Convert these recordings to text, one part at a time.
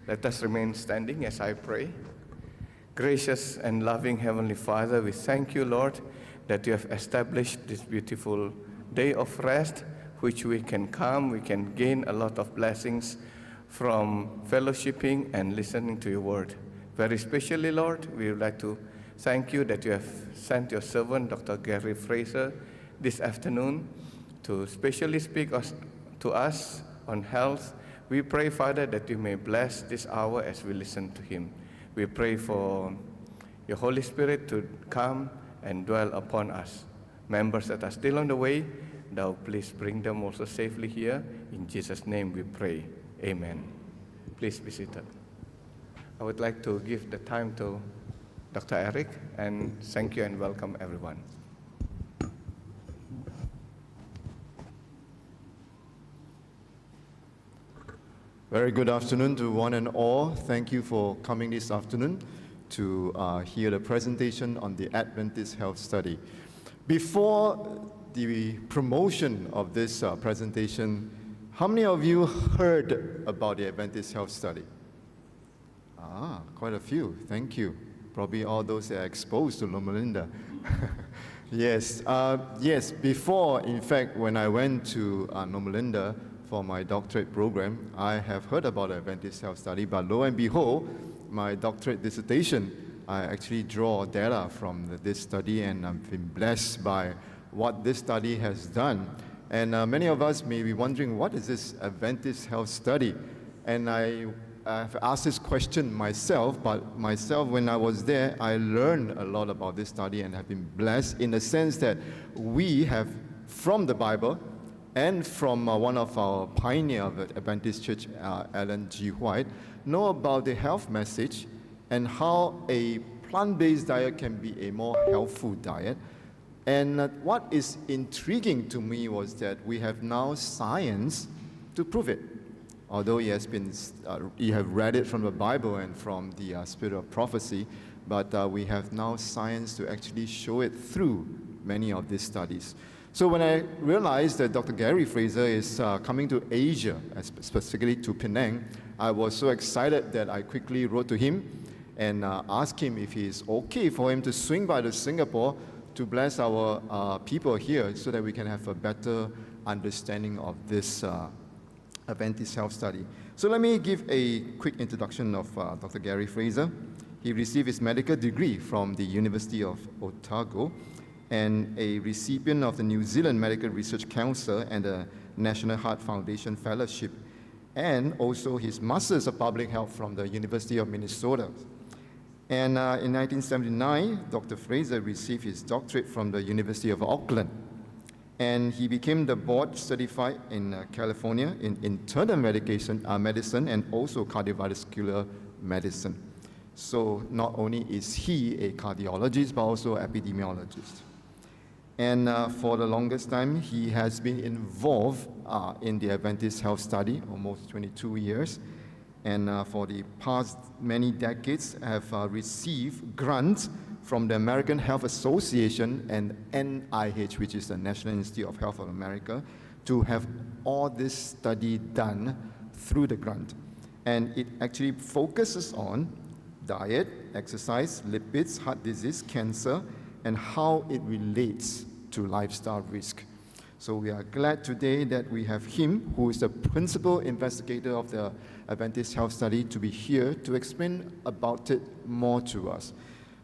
Let us remain standing as I pray. Gracious and loving Heavenly Father, we thank you, Lord, that you have established this beautiful day of rest, which we can come, we can gain a lot of blessings from fellowshipping and listening to your word. Very especially, Lord, we would like to thank you that you have sent your servant, Dr. Gary Fraser, this afternoon to specially speak to us on health. We pray, Father, that you may bless this hour as we listen to him. We pray for your Holy Spirit to come and dwell upon us. Members that are still on the way, thou please bring them also safely here. In Jesus' name we pray. Amen. Please be seated. I would like to give the time to Dr. Eric, and thank you and welcome everyone. Very good afternoon to one and all. Thank you for coming this afternoon to hear the presentation on the Adventist Health Study. Before the promotion of this presentation, how many of you heard about the Adventist Health Study? Quite a few. Thank you. Probably all those that are exposed to Loma Linda. Yes. Before, in fact, when I went to Loma Linda for my doctorate program, I have heard about the Adventist Health Study, but lo and behold, my doctorate dissertation, I actually draw data from this study, and I've been blessed by what this study has done. And many of us may be wondering, what is this Adventist Health Study? And I've asked this question myself, but when I was there, I learned a lot about this study and have been blessed in the sense that we have, from the Bible and from one of our pioneer of the Adventist Church, Ellen G. White, know about the health message and how a plant-based diet can be a more healthful diet. And what is intriguing to me was that we have now science to prove it. Although it has been, you have read it from the Bible and from the spirit of prophecy, but we have now science to actually show it through many of these studies. So when I realized that Dr. Gary Fraser is coming to Asia, specifically to Penang, I was so excited that I quickly wrote to him and asked him if it is okay for him to swing by to Singapore to bless our people here so that we can have a better understanding of this Adventist Health Study. So let me give a quick introduction of Dr. Gary Fraser. He received his medical degree from the University of Otago and a recipient of the New Zealand Medical Research Council and the National Heart Foundation Fellowship, and also his Masters of Public Health from the University of Minnesota. And in 1979, Dr. Fraser received his doctorate from the University of Auckland. And he became the board certified in California in internal medicine and also cardiovascular medicine. So not only is he a cardiologist, but also epidemiologist. And for the longest time, he has been involved in the Adventist Health Study, almost 22 years. And for the past many decades, have received grants from the American Health Association and NIH, which is the National Institute of Health of America, to have all this study done through the grant. And it actually focuses on diet, exercise, lipids, heart disease, cancer, and how it relates to lifestyle risk. So we are glad today that we have him, who is the principal investigator of the Adventist Health Study, to be here to explain about it more to us.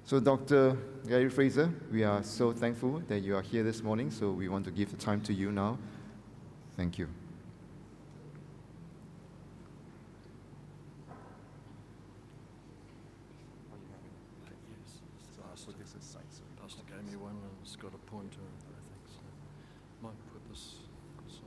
So Dr. Gary Fraser, we are so thankful that you are here this morning, so we want to give the time to you now. Thank you. Pastor gave me one and it's got a pointer, I think, so might put this aside.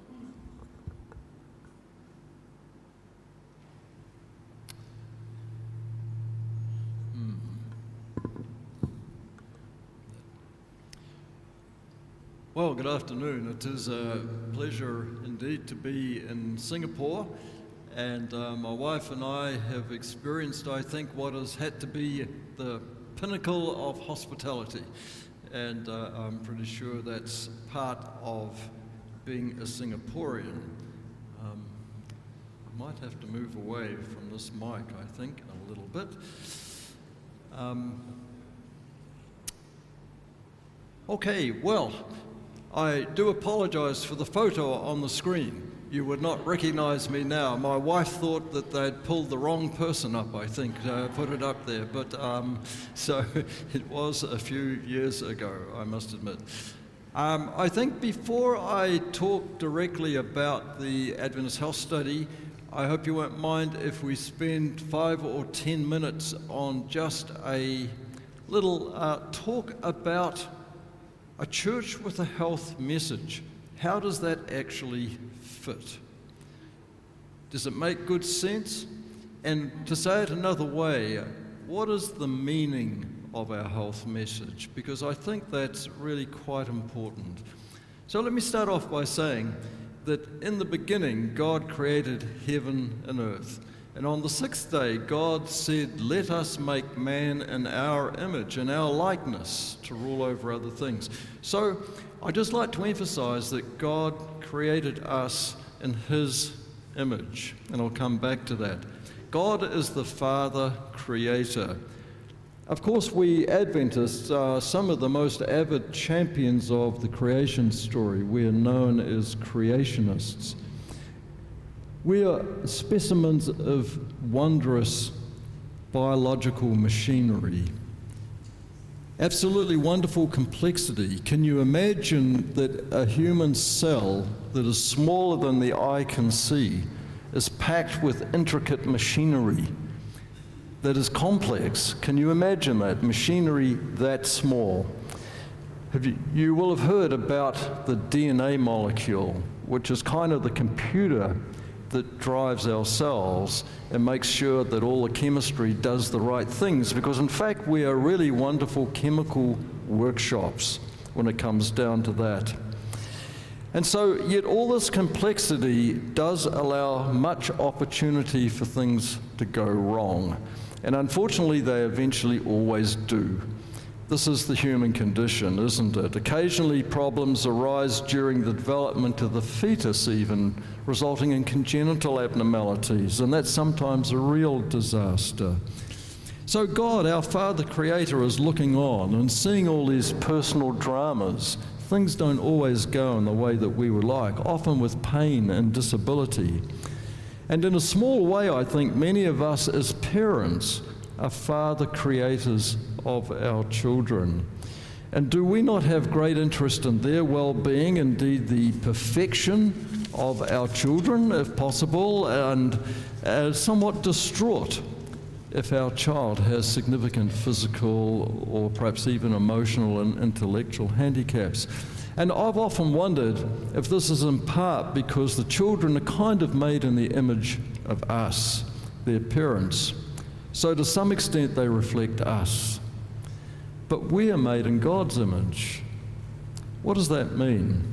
Well, good afternoon. It is a pleasure indeed to be in Singapore, and my wife and I have experienced, I think, what has had to be the pinnacle of hospitality, and I'm pretty sure that's part of being a Singaporean. might have to move away from this mic, I think, a little bit. Okay, well, I do apologize for the photo on the screen. You would not recognize me now. My wife thought that they'd pulled the wrong person up, I think, put it up there. But so it was a few years ago, I must admit. I think before I talk directly about the Adventist Health Study, I hope you won't mind if we spend 5 or 10 minutes on just a little talk about a church with a health message. How does that actually fit? Does it make good sense? And to say it another way, what is the meaning of our health message? Because I think that's really quite important. So let me start off by saying that in the beginning, God created heaven and earth. And on the 6th day, God said, "Let us make man in our image, in our likeness, to rule over other things." So I'd just like to emphasize that God created us in His image, and I'll come back to that. God is the Father Creator. Of course, we Adventists are some of the most avid champions of the creation story. We are known as creationists. We are specimens of wondrous biological machinery. Absolutely wonderful complexity. Can you imagine that a human cell that is smaller than the eye can see is packed with intricate machinery that is complex? Can you imagine that? Machinery that small. You will have heard about the DNA molecule, which is kind of the computer that drives our cells and makes sure that all the chemistry does the right things, because in fact we are really wonderful chemical workshops when it comes down to that. And so yet all this complexity does allow much opportunity for things to go wrong, and unfortunately they eventually always do. This is the human condition, isn't it? Occasionally problems arise during the development of the fetus even, resulting in congenital abnormalities, and that's sometimes a real disaster. So God, our Father Creator, is looking on and seeing all these personal dramas. Things don't always go in the way that we would like, often with pain and disability. And in a small way, I think many of us as parents are Father Creators of our children. And do we not have great interest in their well-being, indeed the perfection of our children, if possible, and somewhat distraught if our child has significant physical or perhaps even emotional and intellectual handicaps? And I've often wondered if this is in part because the children are kind of made in the image of us, their parents. So to some extent they reflect us. But we are made in God's image. What does that mean?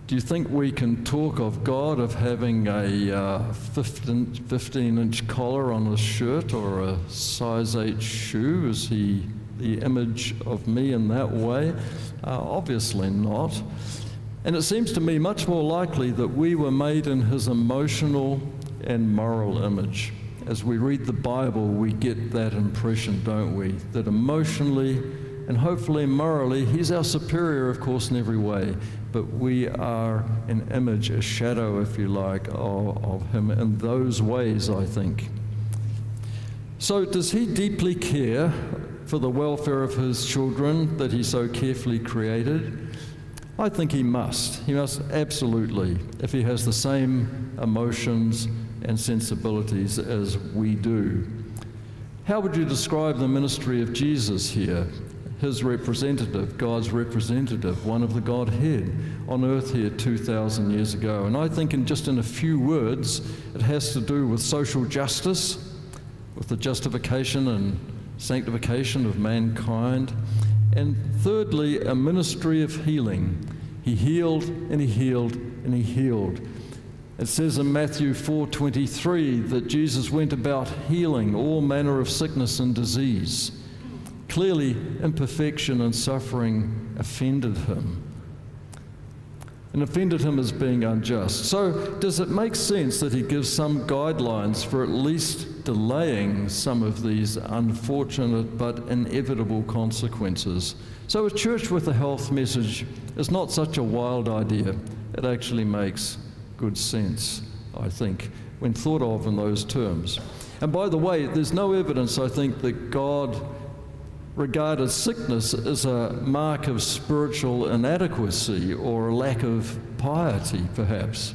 Do you think we can talk of God of having a 15-inch collar on his shirt or a size 8 shoe? Is he the image of me in that way? Obviously not. And it seems to me much more likely that we were made in his emotional and moral image. As we read the Bible, we get that impression, don't we? That emotionally and hopefully morally, he's our superior, of course, in every way, but we are an image, a shadow, if you like, of him in those ways, I think. So does he deeply care for the welfare of his children that he so carefully created? I think he must. He must absolutely, if he has the same emotions and sensibilities as we do. How would you describe the ministry of Jesus here? His representative, God's representative, one of the Godhead on earth here 2,000 years ago. And I think in a few words, it has to do with social justice, with the justification and sanctification of mankind. And thirdly, a ministry of healing. He healed and he healed and he healed. It says in Matthew 4:23 that Jesus went about healing all manner of sickness and disease. Clearly, imperfection and suffering offended him. and offended him as being unjust. So does it make sense that he gives some guidelines for at least delaying some of these unfortunate but inevitable consequences? So a church with a health message is not such a wild idea. It actually makes good sense, I think, when thought of in those terms. And by the way, there's no evidence, I think, that God regarded sickness as a mark of spiritual inadequacy or a lack of piety, perhaps.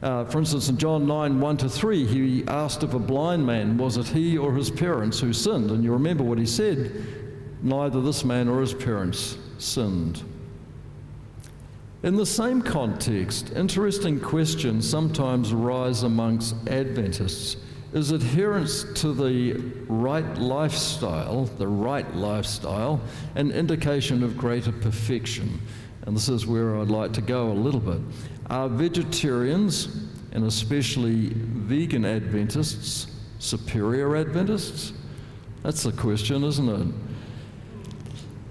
For instance, in John 9, 1-3, he asked of a blind man, was it he or his parents who sinned? And you remember what he said, neither this man or his parents sinned. In the same context, interesting questions sometimes arise amongst Adventists. Is adherence to the right lifestyle an indication of greater perfection? And this is where I'd like to go a little bit. Are vegetarians, and especially vegan Adventists, superior Adventists? That's the question, isn't it?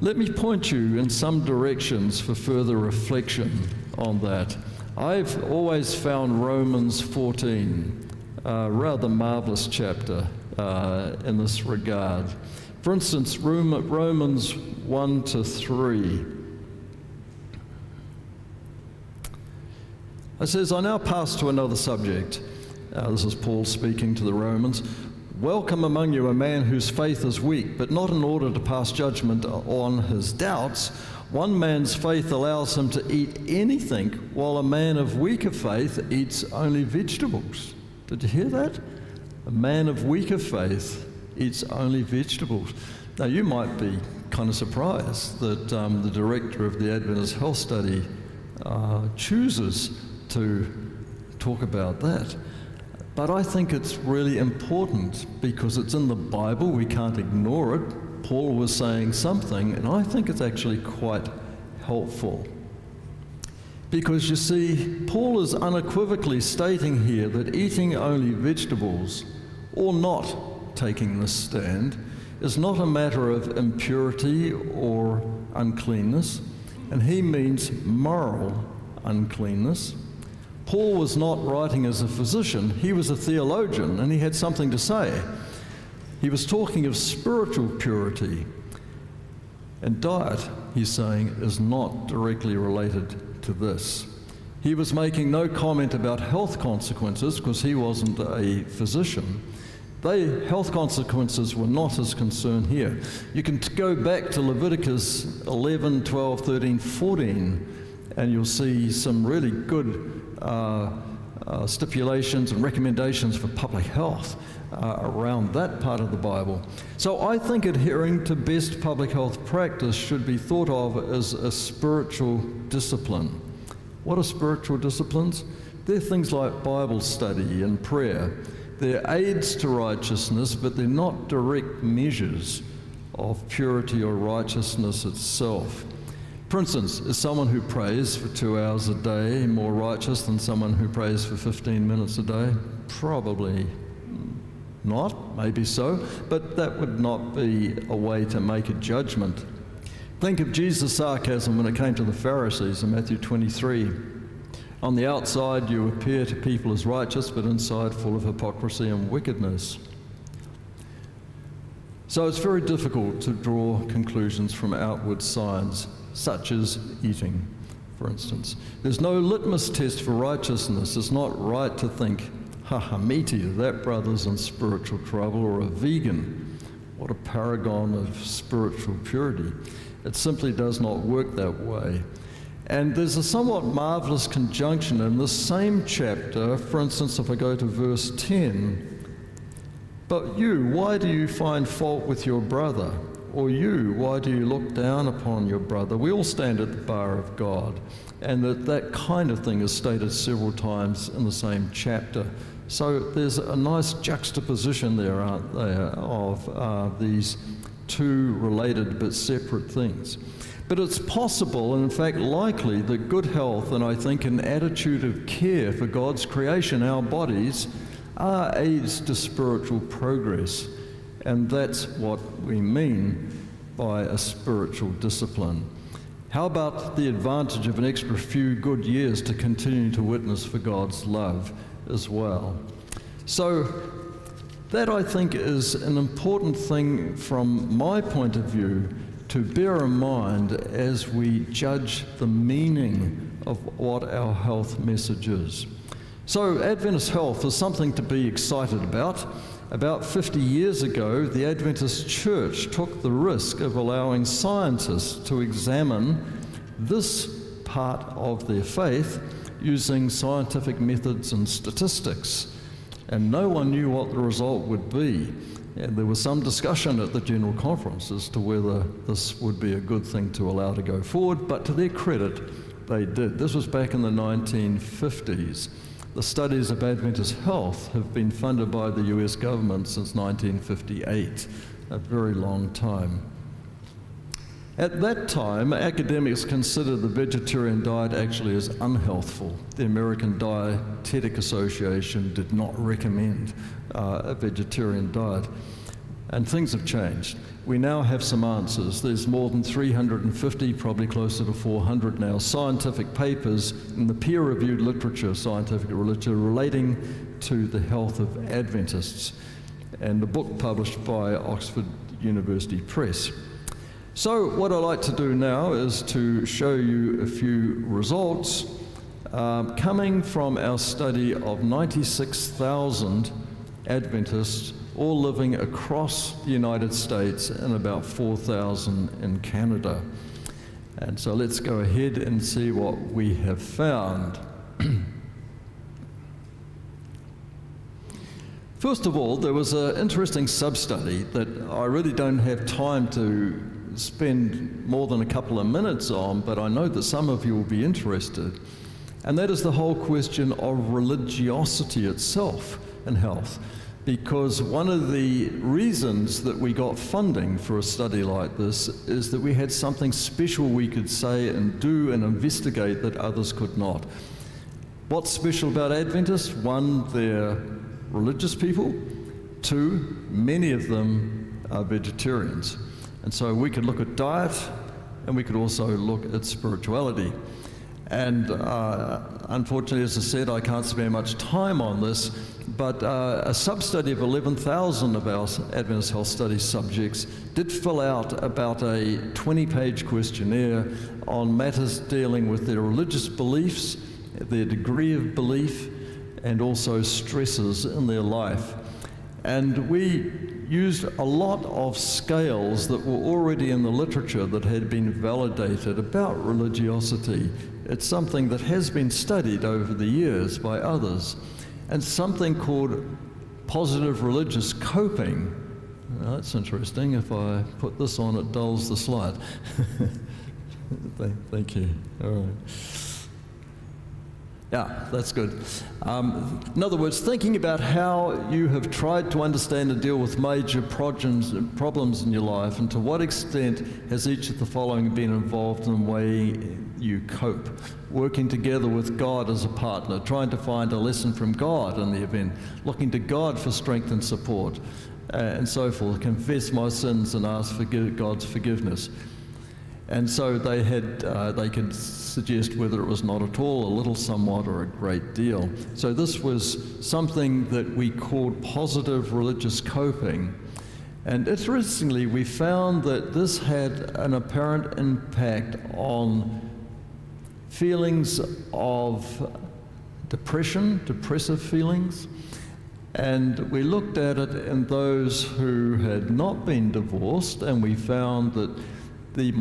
Let me point you in some directions for further reflection on that. I've always found Romans 14 a rather marvelous chapter in this regard. For instance, Romans 1-3. It says, I now pass to another subject. This is Paul speaking to the Romans. Welcome among you a man whose faith is weak, but not in order to pass judgment on his doubts. One man's faith allows him to eat anything, while a man of weaker faith eats only vegetables. Did you hear that? A man of weaker faith eats only vegetables. Now, you might be kind of surprised that the director of the Adventist Health Study chooses to talk about that. But I think it's really important because it's in the Bible. We can't ignore it. Paul was saying something, and I think it's actually quite helpful. Because you see, Paul is unequivocally stating here that eating only vegetables, or not taking this stand, is not a matter of impurity or uncleanness, and he means moral uncleanness. Paul was not writing as a physician, he was a theologian, and he had something to say. He was talking of spiritual purity, and diet, he's saying, is not directly related to this. He was making no comment about health consequences because he wasn't a physician. Health consequences were not his concern here. You can go back to Leviticus 11, 12, 13, 14, and you'll see some really good stipulations and recommendations for public health around that part of the Bible. So I think adhering to best public health practice should be thought of as a spiritual discipline. What are spiritual disciplines? They're things like Bible study and prayer. They're aids to righteousness, but they're not direct measures of purity or righteousness itself. For instance, is someone who prays for 2 hours a day more righteous than someone who prays for 15 minutes a day? Probably not, maybe so, but that would not be a way to make a judgment. Think of Jesus' sarcasm when it came to the Pharisees in Matthew 23. On the outside you appear to people as righteous, but inside full of hypocrisy and wickedness. So it's very difficult to draw conclusions from outward signs, such as eating, for instance. There's no litmus test for righteousness. It's not right to think, me too, that brother's in spiritual trouble, or a vegan. What a paragon of spiritual purity. It simply does not work that way. And there's a somewhat marvelous conjunction in this same chapter. For instance, if I go to verse 10, but you, why do you find fault with your brother? Or you, why do you look down upon your brother? We all stand at the bar of God. And that kind of thing is stated several times in the same chapter. So there's a nice juxtaposition there, aren't there, of these two related but separate things. But it's possible, and in fact likely, that good health, and I think an attitude of care for God's creation, our bodies, are aids to spiritual progress. And that's what we mean by a spiritual discipline. How about the advantage of an extra few good years to continue to witness for God's love as well? So that, I think, is an important thing from my point of view to bear in mind as we judge the meaning of what our health message is. So Adventist health is something to be excited about. About 50 years ago, the Adventist Church took the risk of allowing scientists to examine this part of their faith using scientific methods and statistics. And no one knew what the result would be. And there was some discussion at the General Conference as to whether this would be a good thing to allow to go forward, but to their credit, they did. This was back in the 1950s. The studies of Adventist health have been funded by the US government since 1958, a very long time. At that time, academics considered the vegetarian diet actually as unhealthful. The American Dietetic Association did not recommend a vegetarian diet. And things have changed. We now have some answers. There's more than 350, probably closer to 400 now, scientific papers in the peer-reviewed literature, scientific literature, relating to the health of Adventists, and a book published by Oxford University Press. So what I'd like to do now is to show you a few results coming from our study of 96,000 Adventists all living across the United States and about 4,000 in Canada. And so let's go ahead and see what we have found. First of all, there was an interesting sub-study that I really don't have time to spend more than a couple of minutes on, but I know that some of you will be interested. And that is the whole question of religiosity itself in health. Because one of the reasons that we got funding for a study like this is that we had something special we could say and do and investigate that others could not. What's special about Adventists? One, they're religious people. Two, many of them are vegetarians. And so we could look at diet, and we could also look at spirituality. And unfortunately, as I said, I can't spare much time on this, but a sub-study of 11,000 of our Adventist Health Study subjects did fill out about a 20-page questionnaire on matters dealing with their religious beliefs, their degree of belief, and also stresses in their life. And we used a lot of scales that were already in the literature that had been validated about religiosity. It's something that has been studied over the years by others, and something called positive religious coping. Now, that's interesting. If I put this on, it dulls the slide. Thank you. All right. Yeah, that's good. In other words, thinking about how you have tried to understand and deal with major problems in your life, and to what extent has each of the following been involved in the way you cope. Working together with God as a partner, trying to find a lesson from God in the event, looking to God for strength and support, and so forth. Confess my sins and ask for God's forgiveness. And so they could suggest whether it was not at all, a little, somewhat, or a great deal. So this was something that we called positive religious coping. And interestingly, we found that this had an apparent impact on feelings of depression, depressive feelings. And we looked at it in those who had not been divorced, and we found that the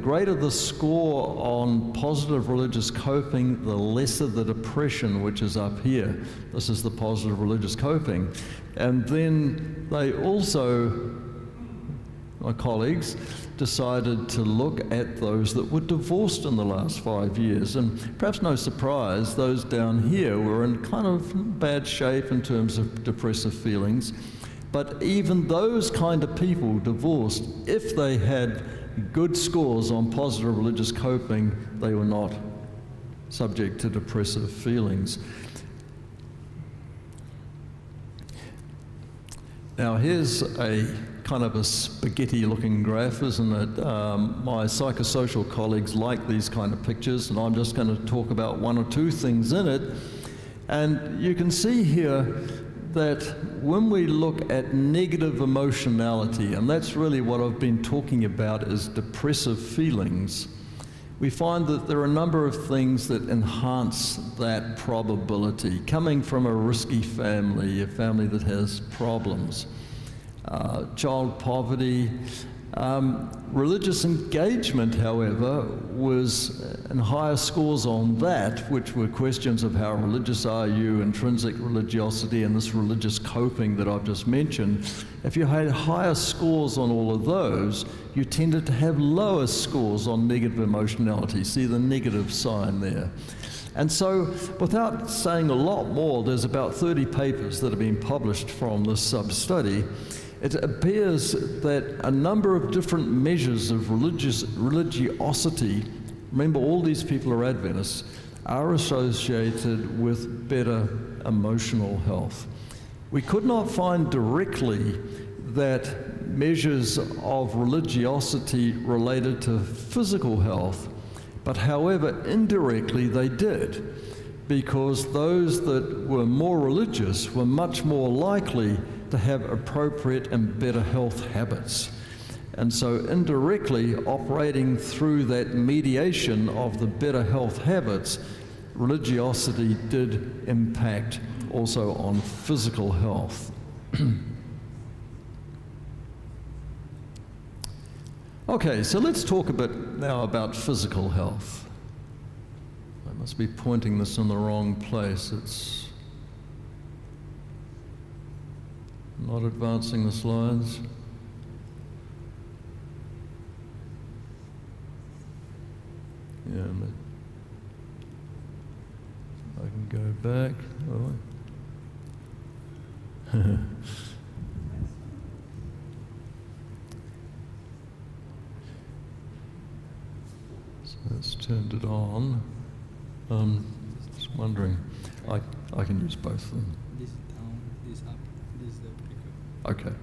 greater the score on positive religious coping, the lesser the depression, which is up here. This is the positive religious coping. And then they also, my colleagues, decided to look at those that were divorced in the last 5 years. And perhaps no surprise, those down here were in kind of bad shape in terms of depressive feelings. But even those kind of people divorced, if they had good scores on positive religious coping, they were not subject to depressive feelings. Now here's a kind of a spaghetti-looking graph, isn't it? My psychosocial colleagues like these kind of pictures, and I'm just going to talk about one or two things in it. And you can see here that when we look at negative emotionality, and that's really what I've been talking about is depressive feelings, we find that there are a number of things that enhance that probability. Coming from a risky family, a family that has problems, child poverty, religious engagement, however, was in higher scores on that, which were questions of how religious are you, intrinsic religiosity, and this religious coping that I've just mentioned. If you had higher scores on all of those, you tended to have lower scores on negative emotionality. See the negative sign there. And so, without saying a lot more, there's about 30 papers that have been published from this sub-study. It appears that a number of different measures of religiosity, remember all these people are Adventists, are associated with better emotional health. We could not find directly that measures of religiosity related to physical health, but however, indirectly they did, because those that were more religious were much more likely to have appropriate and better health habits. And so indirectly, operating through that mediation of the better health habits, religiosity did impact also on physical health. Okay, so let's talk a bit now about physical health. I must be pointing this in the wrong place. It's not advancing the slides. Yeah, I can go back. Oh. So that's turned it on. Just wondering, I can use both of them. This down, this up, this the clicker. Okay.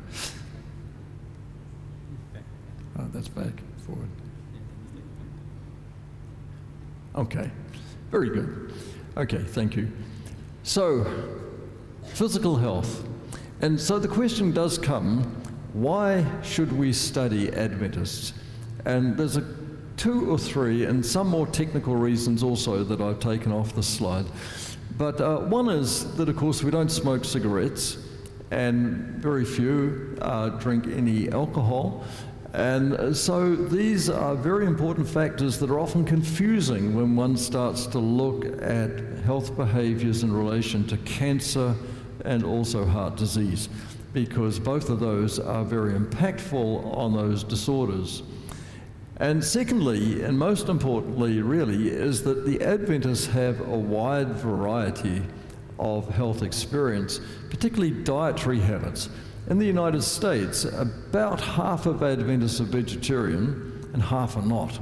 Oh, that's back, forward. Okay, very good. Okay, thank you. So, physical health. And so the question does come, why should we study Adventists? And there's two or three, and some more technical reasons also that I've taken off the slide. But one is that, of course, we don't smoke cigarettes, and very few drink any alcohol. And so these are very important factors that are often confusing when one starts to look at health behaviors in relation to cancer and also heart disease, because both of those are very impactful on those disorders. And secondly, and most importantly really, is that the Adventists have a wide variety of health experience, particularly dietary habits. In the United States, about half of Adventists are vegetarian and half are not.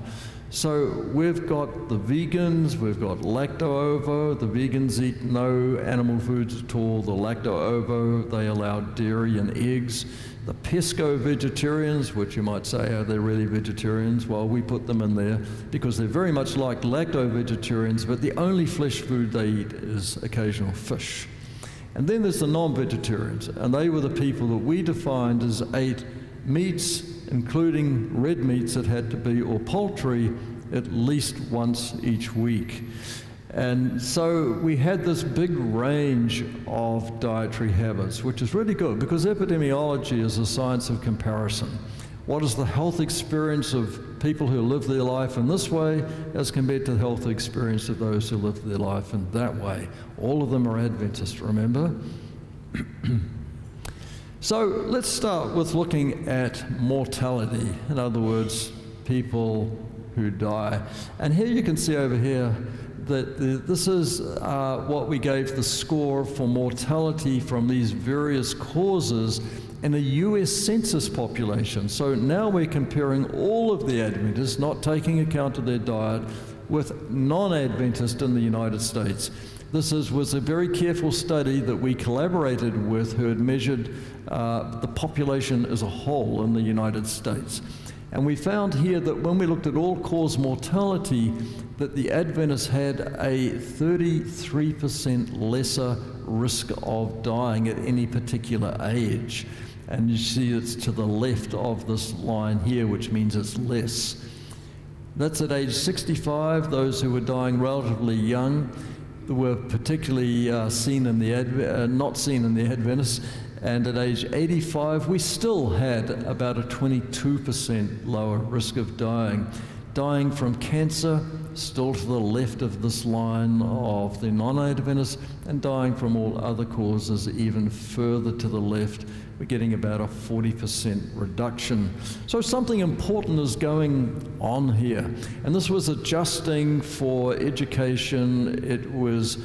So we've got the vegans, we've got lacto-ovo. The vegans eat no animal foods at all. The lacto-ovo, they allow dairy and eggs. The pesco-vegetarians, which you might say, are they really vegetarians? Well, we put them in there because they're very much like lacto-vegetarians, but the only flesh food they eat is occasional fish. And then there's the non-vegetarians, and they were the people that we defined as ate meats, including red meats that had to be, or poultry, at least once each week. And so we had this big range of dietary habits, which is really good because epidemiology is a science of comparison. What is the health experience of people who live their life in this way as compared to the health experience of those who live their life in that way? All of them are Adventist, remember? So let's start with looking at mortality. In other words, people who die. And here you can see over here that this is what we gave the score for mortality from these various causes in a US census population. So now we're comparing all of the Adventists, not taking account of their diet, with non-Adventists in the United States. This was a very careful study that we collaborated with, who had measured the population as a whole in the United States. And we found here that when we looked at all-cause mortality, that the Adventists had a 33% lesser risk of dying at any particular age. And you see it's to the left of this line here, which means it's less. That's at age 65, those who were dying relatively young, that were particularly not seen in the Adventists. And at age 85, we still had about a 22% lower risk of dying. Dying from cancer, still to the left of this line of the non-Adventists, and dying from all other causes even further to the left. We're getting about a 40% reduction. So something important is going on here. And this was adjusting for education. It was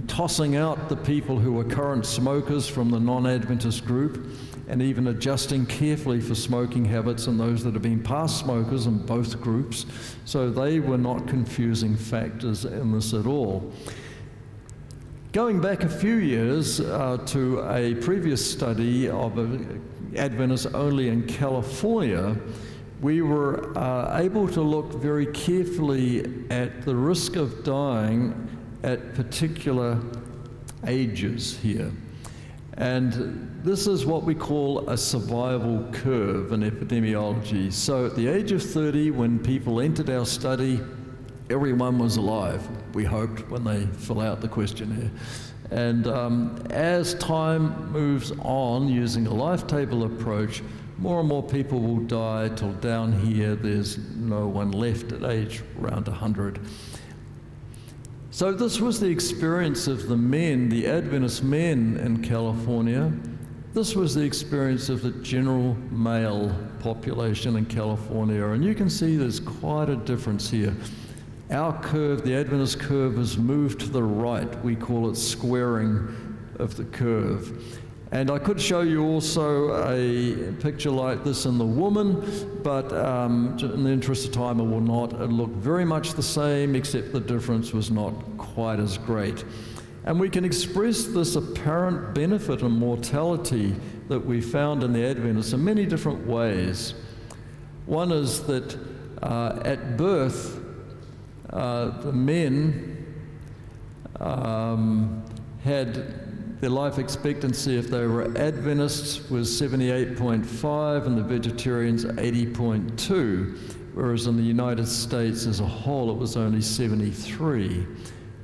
tossing out the people who were current smokers from the non-Adventist group, and even adjusting carefully for smoking habits and those that have been past smokers in both groups. So they were not confusing factors in this at all. Going back a few years to a previous study of Adventists only in California, we were able to look very carefully at the risk of dying at particular ages here. And this is what we call a survival curve in epidemiology. So at the age of 30, when people entered our study, everyone was alive, we hoped, when they fill out the questionnaire. And as time moves on, using a life table approach, more and more people will die till down here there's no one left at age around 100. So this was the experience of the men, the Adventist men in California. This was the experience of the general male population in California. And you can see there's quite a difference here. Our curve, the Adventist curve, has moved to the right. We call it squaring of the curve. And I could show you also a picture like this in the woman, but in the interest of time I will not. It looked very much the same, except the difference was not quite as great. And we can express this apparent benefit in mortality that we found in the Adventists in many different ways. One is that at birth, the men had their life expectancy, if they were Adventists, was 78.5, and the vegetarians 80.2, whereas in the United States as a whole it was only 73.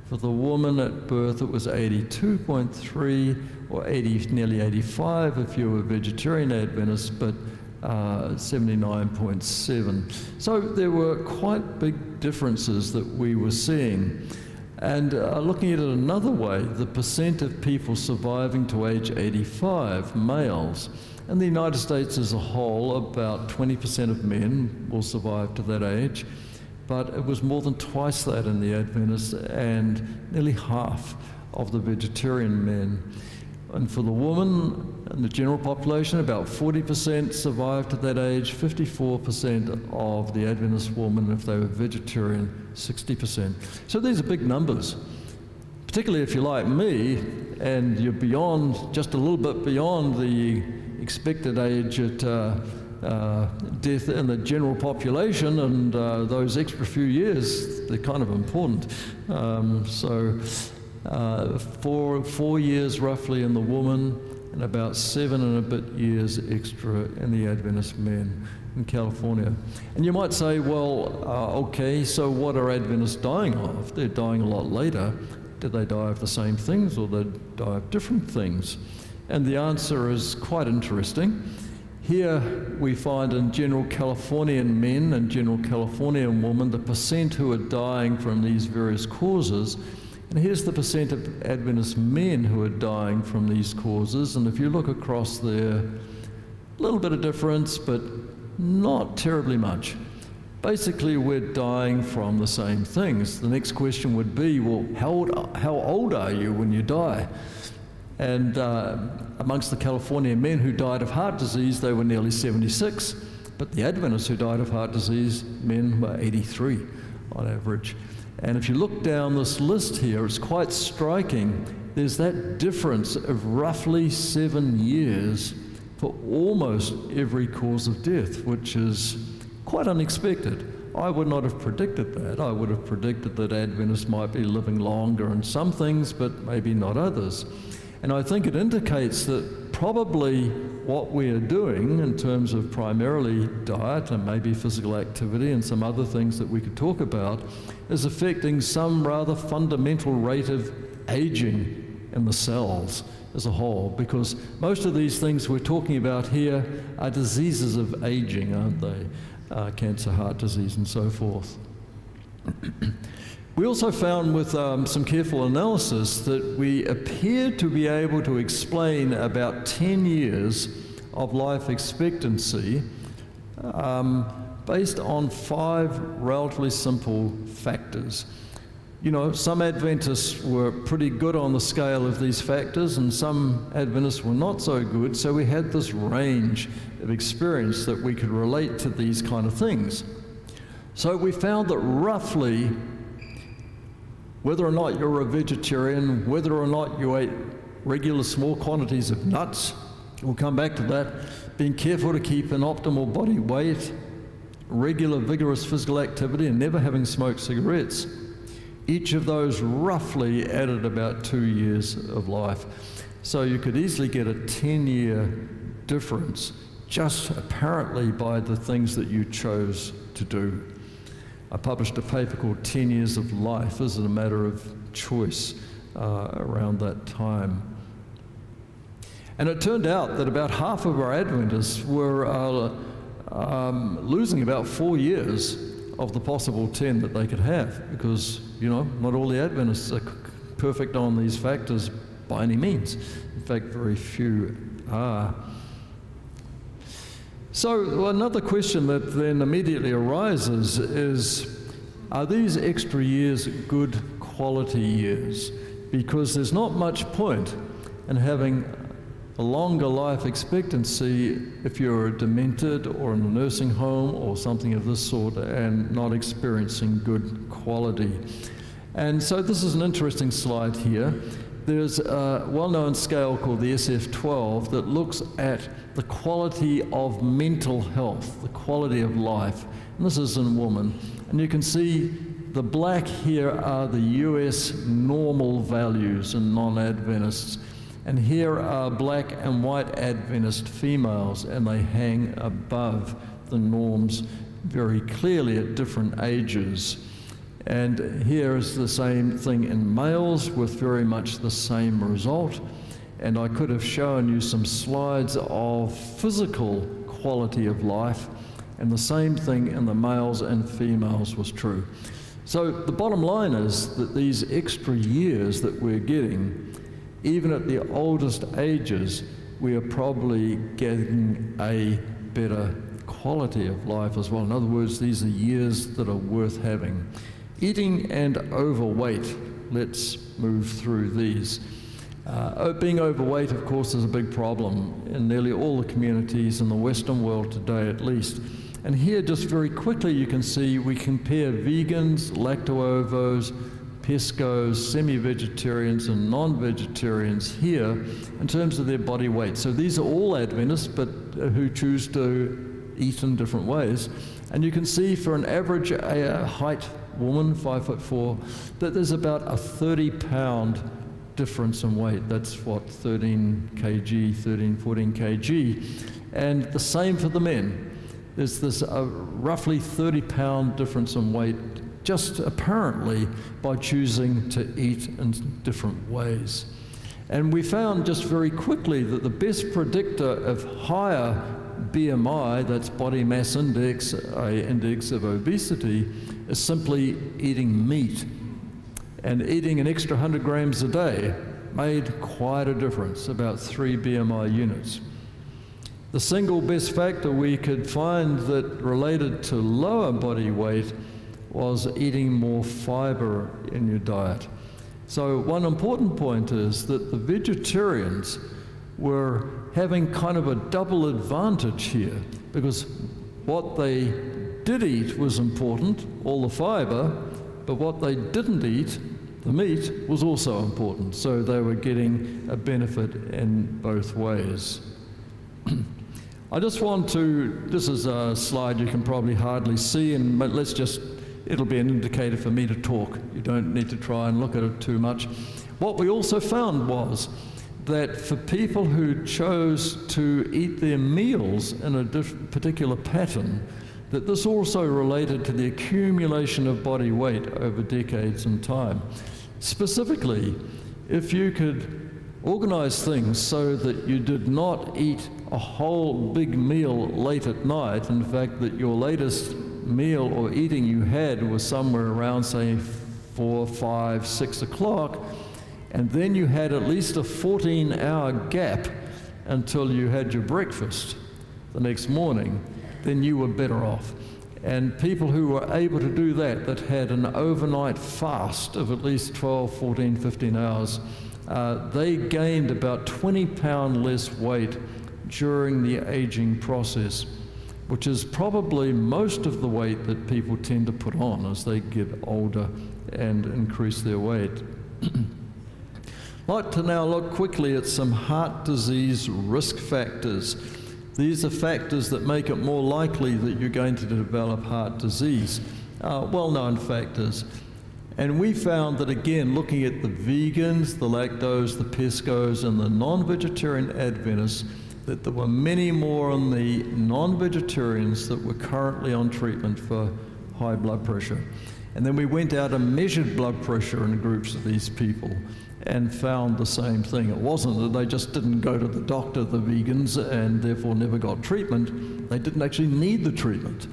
For the woman at birth it was 82.3, or nearly 85 if you were vegetarian Adventists, but 79.7. So there were quite big differences that we were seeing. And looking at it another way, the percent of people surviving to age 85, males, in the United States as a whole, about 20% of men will survive to that age, but it was more than twice that in the Adventists, and nearly half of the vegetarian men. And for the woman and the general population, about 40% survived to that age, 54% of the Adventist women, if they were vegetarian, 60%. So these are big numbers, particularly if you're like me and you're beyond, just a little bit beyond the expected age at death in the general population, and those extra few years, they're kind of important. 4 years roughly in the woman, and about 7 and a bit years extra in the Adventist men in California. And you might say, well, okay, so what are Adventists dying of? They're dying a lot later. Did they die of the same things, or did they die of different things? And the answer is quite interesting. Here we find in general Californian men and general Californian women the percent who are dying from these various causes. And here's the percent of Adventist men who are dying from these causes. And if you look across there, a little bit of difference, but not terribly much. Basically, we're dying from the same things. The next question would be, well, how old are you when you die? And amongst the Californian men who died of heart disease, they were nearly 76. But the Adventists who died of heart disease, men were 83 on average. And if you look down this list here, it's quite striking. There's that difference of roughly 7 years for almost every cause of death, which is quite unexpected. I would not have predicted that. I would have predicted that Adventists might be living longer in some things, but maybe not others. And I think it indicates that probably what we are doing in terms of primarily diet and maybe physical activity and some other things that we could talk about is affecting some rather fundamental rate of aging in the cells as a whole, because most of these things we're talking about here are diseases of aging, aren't they? Cancer, heart disease, and so forth. We also found with some careful analysis that we appeared to be able to explain about 10 years of life expectancy based on 5 relatively simple factors. You know, some Adventists were pretty good on the scale of these factors, and some Adventists were not so good, so we had this range of experience that we could relate to these kind of things. So we found that roughly, whether or not you're a vegetarian, whether or not you ate regular small quantities of nuts, we'll come back to that, being careful to keep an optimal body weight, regular vigorous physical activity, and never having smoked cigarettes, each of those roughly added about 2 years of life. So you could easily get a 10-year difference just apparently by the things that you chose to do. I published a paper called 10 Years of Life as a matter of choice around that time. And it turned out that about half of our Adventists were losing about 4 years of the possible 10 that they could have, because, you know, not all the Adventists are perfect on these factors by any means. In fact, very few are. So another question that then immediately arises is, are these extra years good quality years? Because there's not much point in having a longer life expectancy if you're demented or in a nursing home or something of this sort and not experiencing good quality. And so this is an interesting slide here. There's a well-known scale called the SF-12 that looks at the quality of mental health, the quality of life. And this is in women. And you can see the black here are the US normal values in non-Adventists. And here are black and white Adventist females, and they hang above the norms very clearly at different ages. And here is the same thing in males with very much the same result. And I could have shown you some slides of physical quality of life, and the same thing in the males and females was true. So the bottom line is that these extra years that we're getting, even at the oldest ages, we are probably getting a better quality of life as well. In other words, these are years that are worth having. Eating and overweight, let's move through these. Being overweight, of course, is a big problem in nearly all the communities in the Western world today, at least. And here, just very quickly, you can see we compare vegans, lacto-ovos, pescos, semi-vegetarians, and non-vegetarians here in terms of their body weight. So these are all Adventists, but who choose to eat in different ways. And you can see for an average height woman, 5'4", that there's about a 30-pound difference in weight. That's what, 13, 14 kg. And the same for the men. There's this roughly 30-pound difference in weight, just apparently by choosing to eat in different ways. And we found just very quickly that the best predictor of higher BMI, that's body mass index, an index of obesity, is simply eating meat. And eating an extra 100 grams a day made quite a difference, about 3 BMI units. The single best factor we could find that related to lower body weight was eating more fiber in your diet. So one important point is that the vegetarians were having kind of a double advantage here, because what they did eat was important, all the fiber, But what they didn't eat, the meat, was also important. So they were getting a benefit in both ways. I just want to, this is a slide you can probably hardly see, but it'll be an indicator for me to talk. You don't need to try and look at it too much. What we also found was that for people who chose to eat their meals in a particular pattern, that this also related to the accumulation of body weight over decades and time. Specifically, if you could organize things so that you did not eat a whole big meal late at night, in fact that your latest meal or eating you had was somewhere around, say, 4, 5, 6 o'clock, and then you had at least a 14-hour gap until you had your breakfast the next morning, then you were better off. And people who were able to do that, that had an overnight fast of at least 12, 14, 15 hours, they gained about 20 pounds less weight during the aging process, which is probably most of the weight that people tend to put on as they get older and increase their weight. I'd like to now look quickly at some heart disease risk factors. These are factors that make it more likely that you're going to develop heart disease, well-known factors. And we found that, again, looking at the vegans, the lactose, the pescos, and the non-vegetarian Adventists, that there were many more in the non-vegetarians that were currently on treatment for high blood pressure. And then we went out and measured blood pressure in groups of these people and found the same thing. It wasn't that they just didn't go to the doctor, the vegans, and therefore never got treatment. They didn't actually need the treatment.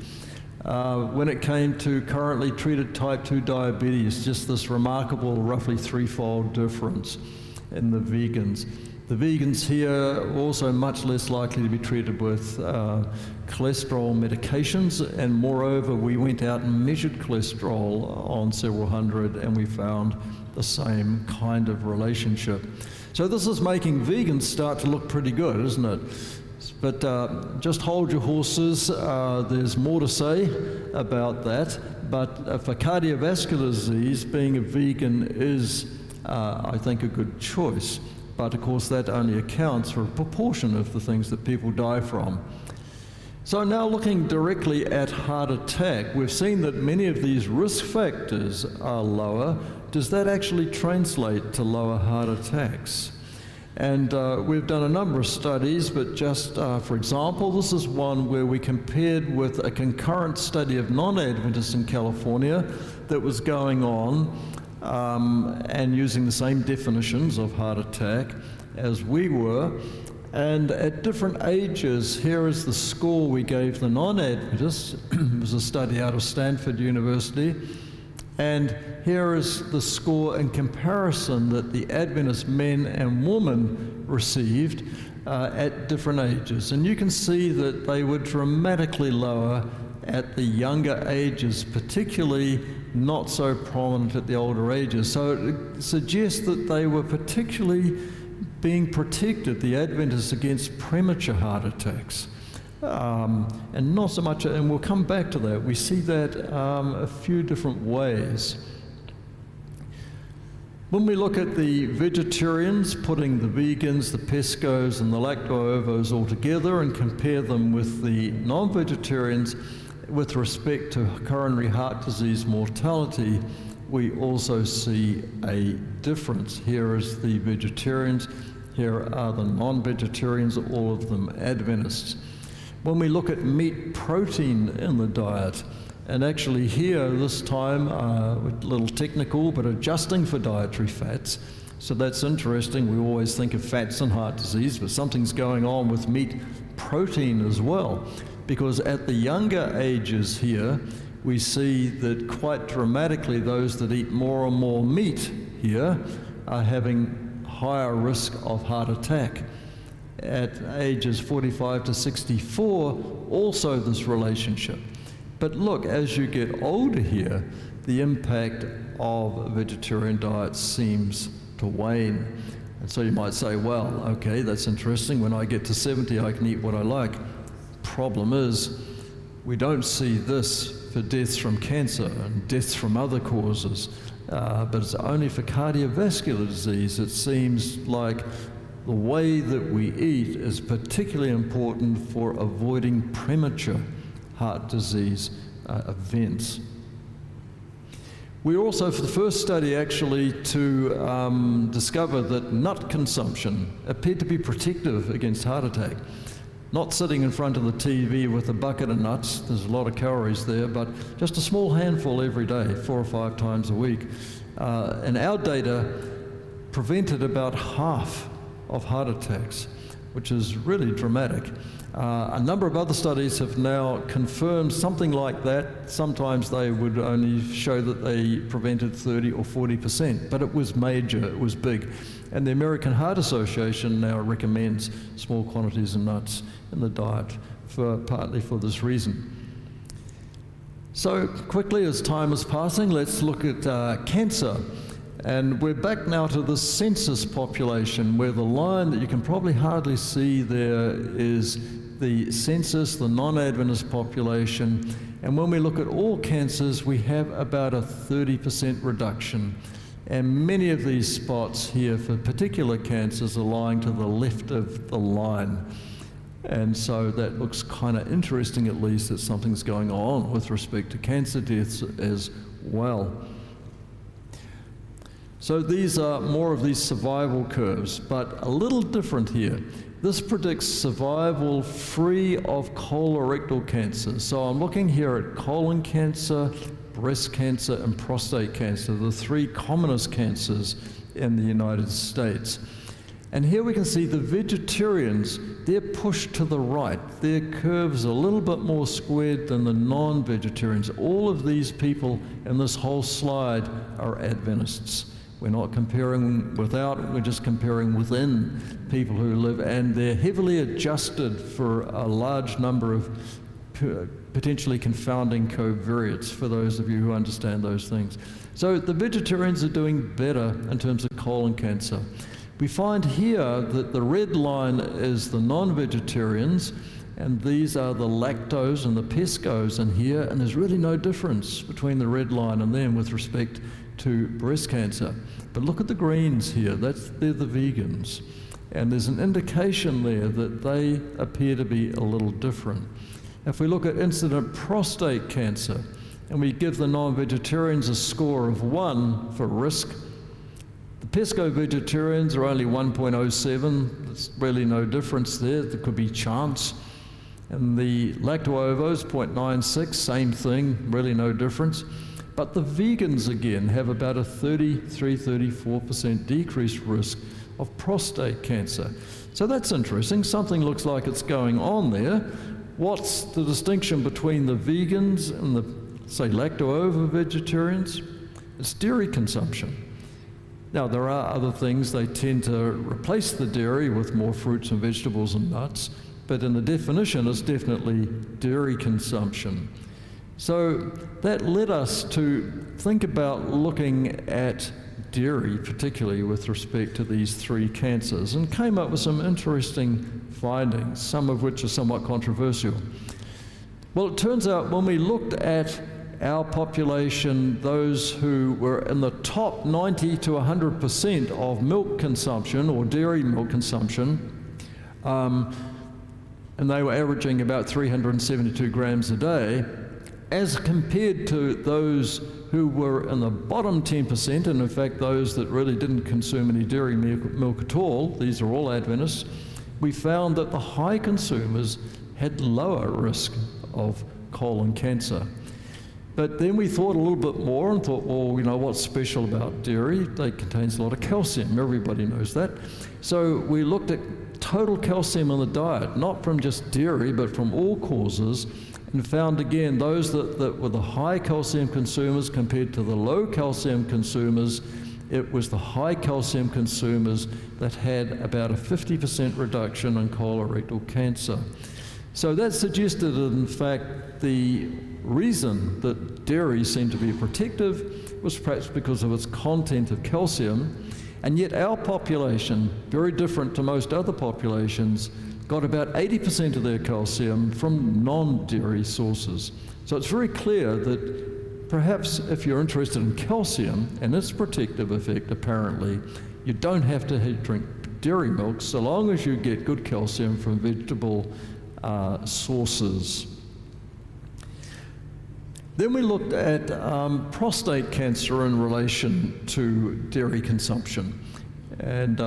When it came to currently treated type 2 diabetes, just this remarkable, roughly threefold difference in the vegans. The vegans here are also much less likely to be treated with cholesterol medications, and moreover, we went out and measured cholesterol on several hundred, and we found the same kind of relationship. So this is making vegans start to look pretty good, isn't it? But just hold your horses. There's more to say about that. But for cardiovascular disease, being a vegan is, I think, a good choice. But of course, that only accounts for a proportion of the things that people die from. So now looking directly at heart attack, we've seen that many of these risk factors are lower. Does that actually translate to lower heart attacks? And we've done a number of studies, but just for example, this is one where we compared with a concurrent study of non-Adventists in California that was going on and using the same definitions of heart attack as we were. And at different ages, here is the score we gave the non-Adventists. It was a study out of Stanford University. And here is the score in comparison that the Adventist men and women received at different ages. And you can see that they were dramatically lower at the younger ages, particularly not so prominent at the older ages. So it suggests that they were particularly being protected, the Adventists, against premature heart attacks. And not so much, and we'll come back to that. We see that a few different ways. When we look at the vegetarians, putting the vegans, the pescos, and the lacto-ovos all together and compare them with the non-vegetarians with respect to coronary heart disease mortality, we also see a difference. Here is the vegetarians, here are the non-vegetarians, all of them Adventists. When we look at meat protein in the diet, and actually here this time, a little technical, but adjusting for dietary fats. So that's interesting. We always think of fats and heart disease, but something's going on with meat protein as well. Because at the younger ages here, we see that quite dramatically those that eat more and more meat here are having higher risk of heart attack. At ages 45 to 64, also this relationship. But look, as you get older here, the impact of a vegetarian diet seems to wane. And so you might say, well, okay, that's interesting. When I get to 70, I can eat what I like. Problem is, we don't see this for deaths from cancer and deaths from other causes, but it's only for cardiovascular disease. It seems like the way that we eat is particularly important for avoiding premature heart disease events. We also, for the first study actually, to discover that nut consumption appeared to be protective against heart attack. Not sitting in front of the TV with a bucket of nuts, there's a lot of calories there, but just a small handful every day, 4 or 5 times a week. And our data prevented about half of heart attacks, which is really dramatic. A number of other studies have now confirmed something like that. Sometimes they would only show that they prevented 30 or 40%, but it was major, it was big. And the American Heart Association now recommends small quantities of nuts in the diet, partly for this reason. So quickly, as time is passing, let's look at cancer. And we're back now to the census population, where the line that you can probably hardly see there is the census, the non-Adventist population. And when we look at all cancers, we have about a 30% reduction. And many of these spots here for particular cancers are lying to the left of the line. And so that looks kind of interesting, at least, that something's going on with respect to cancer deaths as well. So these are more of these survival curves, but a little different here. This predicts survival free of colorectal cancer. So I'm looking here at colon cancer, breast cancer, and prostate cancer, the 3 commonest cancers in the United States. And here we can see the vegetarians, they're pushed to the right. Their curve's a little bit more squared than the non-vegetarians. All of these people in this whole slide are Adventists. We're not comparing without, we're just comparing within people who live, and they're heavily adjusted for a large number of potentially confounding covariates, for those of you who understand those things. So the vegetarians are doing better in terms of colon cancer. We find here that the red line is the non-vegetarians, and these are the lactose and the pescos in here, and there's really no difference between the red line and them with respect to breast cancer. But look at the greens here, they're the vegans. And there's an indication there that they appear to be a little different. If we look at incident prostate cancer, and we give the non-vegetarians a score of 1 for risk, the pesco-vegetarians are only 1.07, there's really no difference there, there could be chance. And the lacto-ovos, 0.96, same thing, really no difference. But the vegans, again, have about a 33-34% decreased risk of prostate cancer. So that's interesting. Something looks like it's going on there. What's the distinction between the vegans and the, say, lacto-ovo vegetarians? It's dairy consumption. Now, there are other things. They tend to replace the dairy with more fruits and vegetables and nuts, but in the definition, it's definitely dairy consumption. So that led us to think about looking at dairy, particularly with respect to these 3 cancers, and came up with some interesting findings, some of which are somewhat controversial. Well, it turns out when we looked at our population, those who were in the top 90 to 100% of milk consumption or dairy milk consumption, and they were averaging about 372 grams a day, as compared to those who were in the bottom 10%, and in fact those that really didn't consume any dairy milk at all, these are all Adventists, we found that the high consumers had lower risk of colon cancer. But then we thought a little bit more and thought, well, you know, what's special about dairy? It contains a lot of calcium, everybody knows that. So we looked at total calcium in the diet, not from just dairy, but from all causes, and found again those that were the high calcium consumers compared to the low calcium consumers. It was the high calcium consumers that had about a 50% reduction in colorectal cancer. So that suggested that in fact the reason that dairy seemed to be protective was perhaps because of its content of calcium, and yet our population, very different to most other populations, got about 80% of their calcium from non-dairy sources. So it's very clear that perhaps if you're interested in calcium and its protective effect, apparently, you don't have to drink dairy milk so long as you get good calcium from vegetable sources. Then we looked at prostate cancer in relation to dairy consumption. And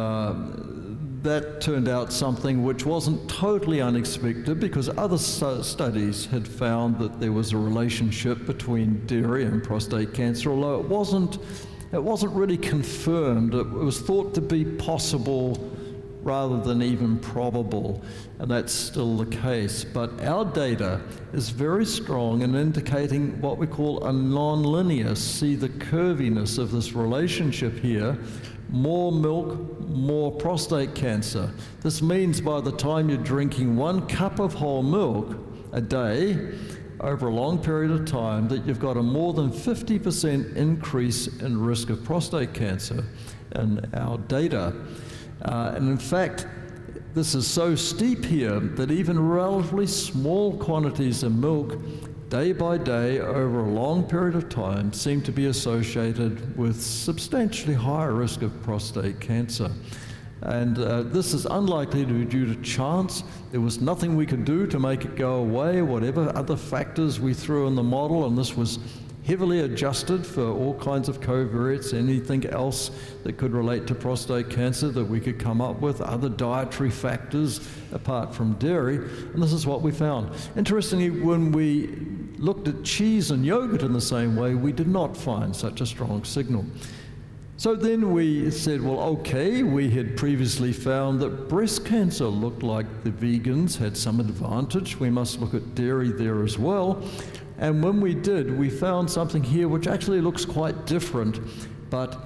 that turned out something which wasn't totally unexpected, because other studies had found that there was a relationship between dairy and prostate cancer, although it wasn't really confirmed. It was thought to be possible rather than even probable, and that's still the case. But our data is very strong in indicating what we call a non-linear. See the curviness of this relationship here. More milk, more prostate cancer. This means by the time you're drinking 1 cup of whole milk a day, over a long period of time, that you've got a more than 50% increase in risk of prostate cancer in our data. And in fact, this is so steep here that even relatively small quantities of milk, day by day, over a long period of time, seem to be associated with substantially higher risk of prostate cancer. And this is unlikely to be due to chance. There was nothing we could do to make it go away, whatever other factors we threw in the model, and this was heavily adjusted for all kinds of covariates, anything else that could relate to prostate cancer that we could come up with, other dietary factors apart from dairy, and this is what we found. Interestingly, when we looked at cheese and yogurt in the same way, we did not find such a strong signal. So then we said, well, okay, we had previously found that breast cancer looked like the vegans had some advantage. We must look at dairy there as well. And when we did, we found something here which actually looks quite different, but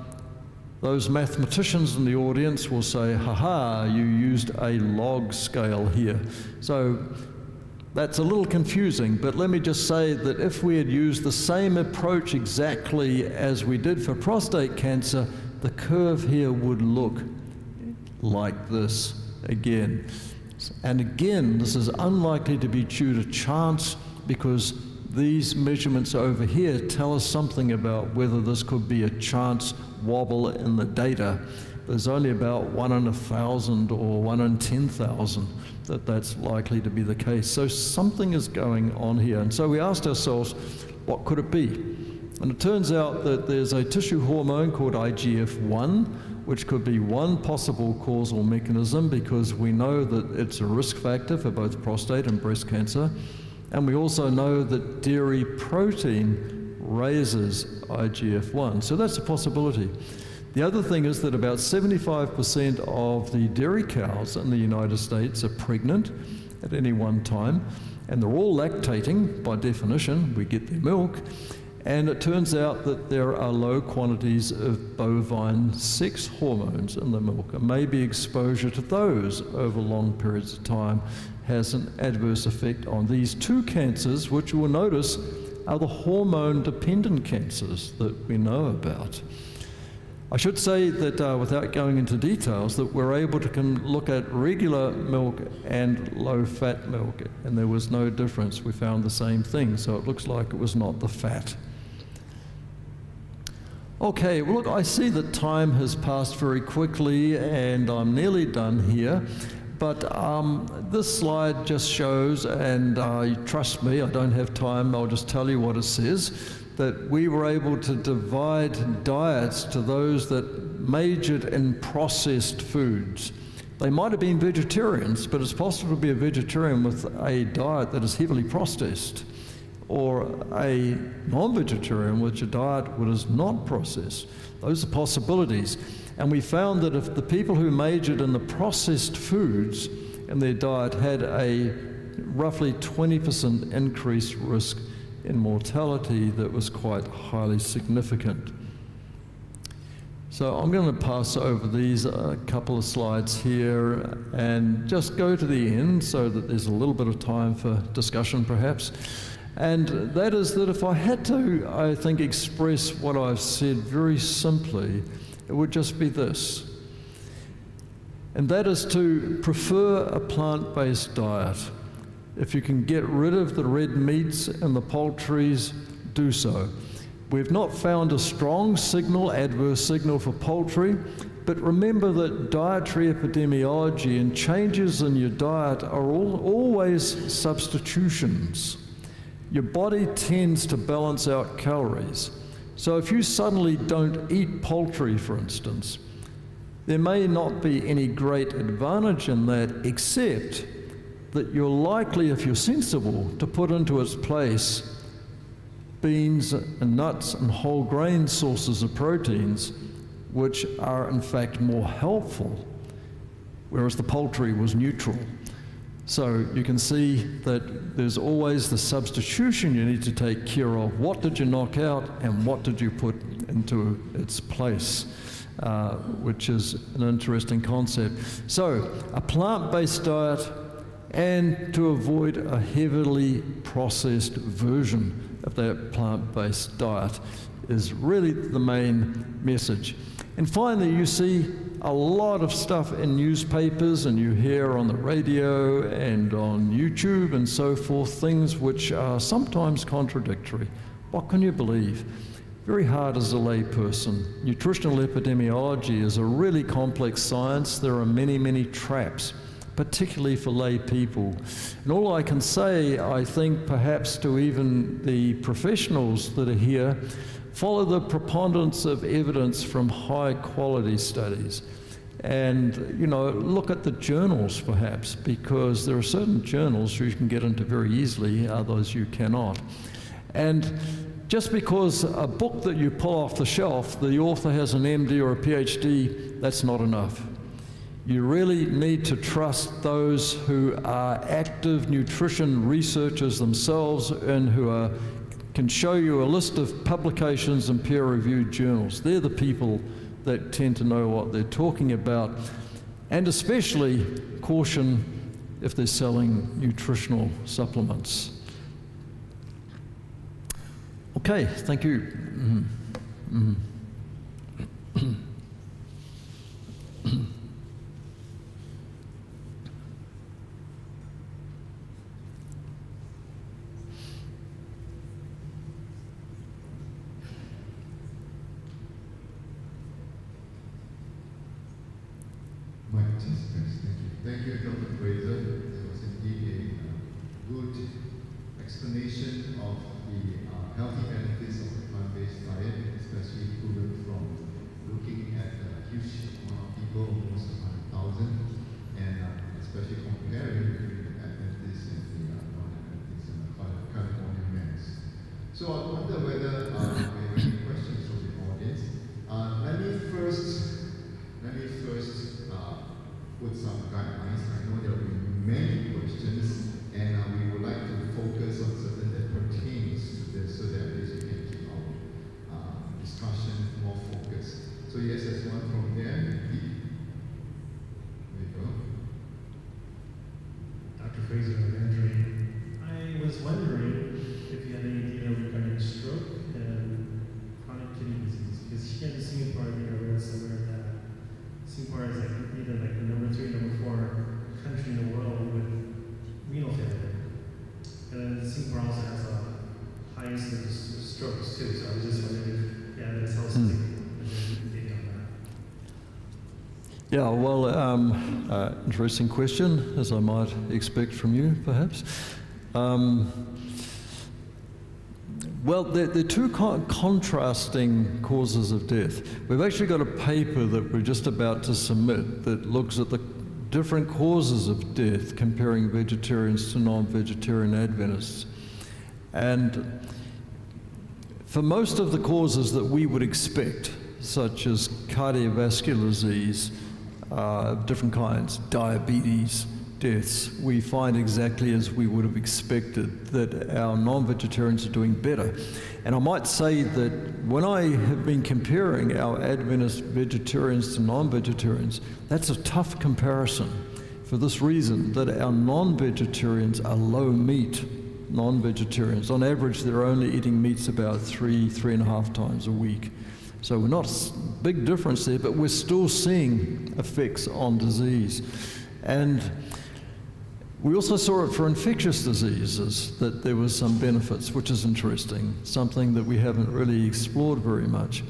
those mathematicians in the audience will say, ha-ha, you used a log scale here. So that's a little confusing, but let me just say that if we had used the same approach exactly as we did for prostate cancer, the curve here would look like this again. And again, this is unlikely to be due to chance, because these measurements over here tell us something about whether this could be a chance wobble in the data. There's only about 1 in 1,000 or 1 in 10,000 that's likely to be the case. So something is going on here. And so we asked ourselves, what could it be? And it turns out that there's a tissue hormone called IGF-1, which could be one possible causal mechanism, because we know that it's a risk factor for both prostate and breast cancer. And we also know that dairy protein raises IGF-1. So that's a possibility. The other thing is that about 75% of the dairy cows in the United States are pregnant at any one time, and they're all lactating by definition. We get their milk. And it turns out that there are low quantities of bovine sex hormones in the milk, and maybe exposure to those over long periods of time has an adverse effect on these two cancers, which you will notice are the hormone-dependent cancers that we know about. I should say that without going into details, that we're able to look at regular milk and low-fat milk, and there was no difference. We found the same thing, so it looks like it was not the fat. Okay, well, look, I see that time has passed very quickly, and I'm nearly done here. But this slide just shows, and trust me, I don't have time, I'll just tell you what it says, that we were able to divide diets to those that majored in processed foods. They might have been vegetarians, but it's possible to be a vegetarian with a diet that is heavily processed, or a non-vegetarian with a diet that is not processed. Those are possibilities. And we found that if the people who majored in the processed foods in their diet had a roughly 20% increased risk in mortality that was quite highly significant. So I'm going to pass over these couple of slides here and just go to the end so that there's a little bit of time for discussion perhaps. And that is that if I had to, I think, express what I've said very simply, it would just be this. and that is to prefer a plant-based diet. If you can get rid of the red meats and the poultries, do so. We've not found a strong signal, adverse signal for poultry, but remember that dietary epidemiology and changes in your diet are always substitutions. Your body tends to balance out calories. So if you suddenly don't eat poultry, for instance, there may not be any great advantage in that, except that you're likely, if you're sensible, to put into its place beans and nuts and whole grain sources of proteins, which are in fact more helpful, whereas the poultry was neutral. So you can see that there's always the substitution you need to take care of. What did you knock out and what did you put into its place? Which is an interesting concept. So a plant-based diet, and to avoid a heavily processed version of that plant-based diet is really the main message. And finally, you see a lot of stuff in newspapers, and you hear on the radio and on YouTube and so forth, things which are sometimes contradictory. What can you believe? Very hard as a lay person. Nutritional epidemiology is a really complex science. There are many, many traps, particularly for lay people. And all I can say, I think perhaps to even the professionals that are here, follow the preponderance of evidence from high quality studies. And, look at the journals perhaps, because there are certain journals you can get into very easily, others you cannot. And just because a book that you pull off the shelf, the author has an MD or a PhD, that's not enough. You really need to trust those who are active nutrition researchers themselves and who can show you a list of publications and peer-reviewed journals. They're the people that tend to know what they're talking about, and especially caution if they're selling nutritional supplements. Okay, thank you. Thank you, Dr. Fraser. It was indeed a good explanation of the healthy benefits of the plant-based diet, especially proven from looking at a huge amount of people, almost 100,000, and especially comparing between the Adventist and the non-Adventist and the California men's. So I wonder whether we have any questions from the audience. Let me first put some guidelines. I know there will be many questions, and we would like to focus on something that pertains to this, so that at least we can keep our discussion more focused. So yes, there's one from there. There you go. Dr. Fraser, Andrew, I was wondering if you had any data regarding stroke and chronic kidney disease, because here in Singapore, I think I read somewhere that Singapore is either the number 3 or number 4 country in the world with renal failure. And then Singapore also has a high incidence of strokes too, so I was just wondering if that helps data on that. Yeah, well, interesting question, as I might expect from you, perhaps. Well, there are two contrasting causes of death. We've actually got a paper that we're just about to submit that looks at the different causes of death, comparing vegetarians to non-vegetarian Adventists. And for most of the causes that we would expect, such as cardiovascular disease, different kinds, diabetes, deaths, we find exactly as we would have expected, that our non-vegetarians are doing better. And I might say that when I have been comparing our Adventist vegetarians to non-vegetarians, that's a tough comparison for this reason, that our non-vegetarians are low-meat non-vegetarians. On average, they're only eating meats about 3.5 times a week. So we're not big difference there, but we're still seeing effects on disease. And we also saw it for infectious diseases, that there was some benefits, which is interesting, something that we haven't really explored very much.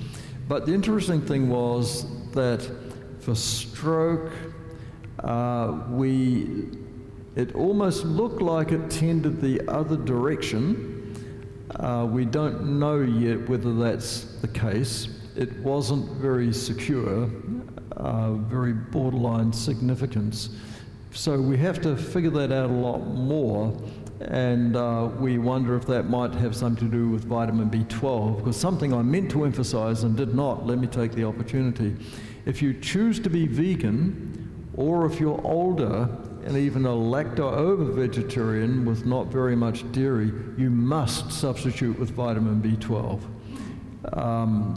But the interesting thing was that for stroke, it almost looked like it tended the other direction. We don't know yet whether that's the case. It wasn't very secure, very borderline significance. So we have to figure that out a lot more, and we wonder if that might have something to do with vitamin B12, because something I meant to emphasize and did not, let me take the opportunity. If you choose to be vegan, or if you're older and even a lacto-ovo-vegetarian with not very much dairy, you must substitute with vitamin B12.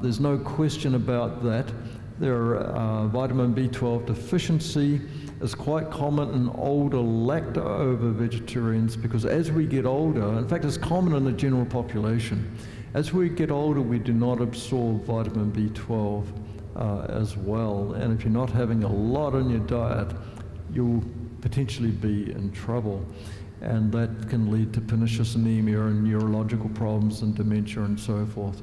There's no question about that. Vitamin B12 deficiency is quite common in older lacto-ovo-vegetarians, because as we get older, in fact it's common in the general population, as we get older we do not absorb vitamin B12 as well, and if you're not having a lot in your diet, you'll potentially be in trouble, and that can lead to pernicious anemia and neurological problems and dementia and so forth.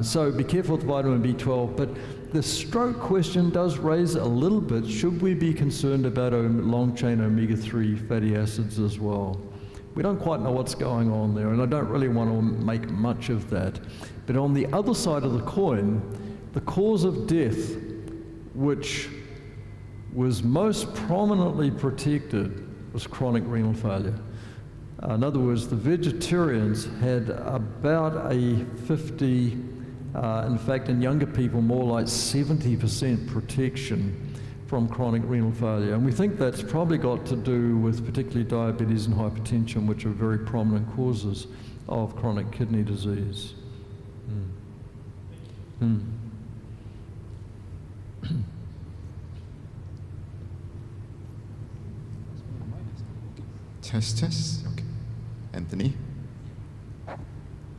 So be careful with vitamin B12, but the stroke question does raise a little bit. Should we be concerned about long-chain omega-3 fatty acids as well? We don't quite know what's going on there, and I don't really want to make much of that. But on the other side of the coin, the cause of death, which was most prominently protected, was chronic renal failure. In other words, the vegetarians had about a 50, in fact in younger people more like 70% protection from chronic renal failure. And we think that's probably got to do with particularly diabetes and hypertension, which are very prominent causes of chronic kidney disease. Test. Okay. Anthony?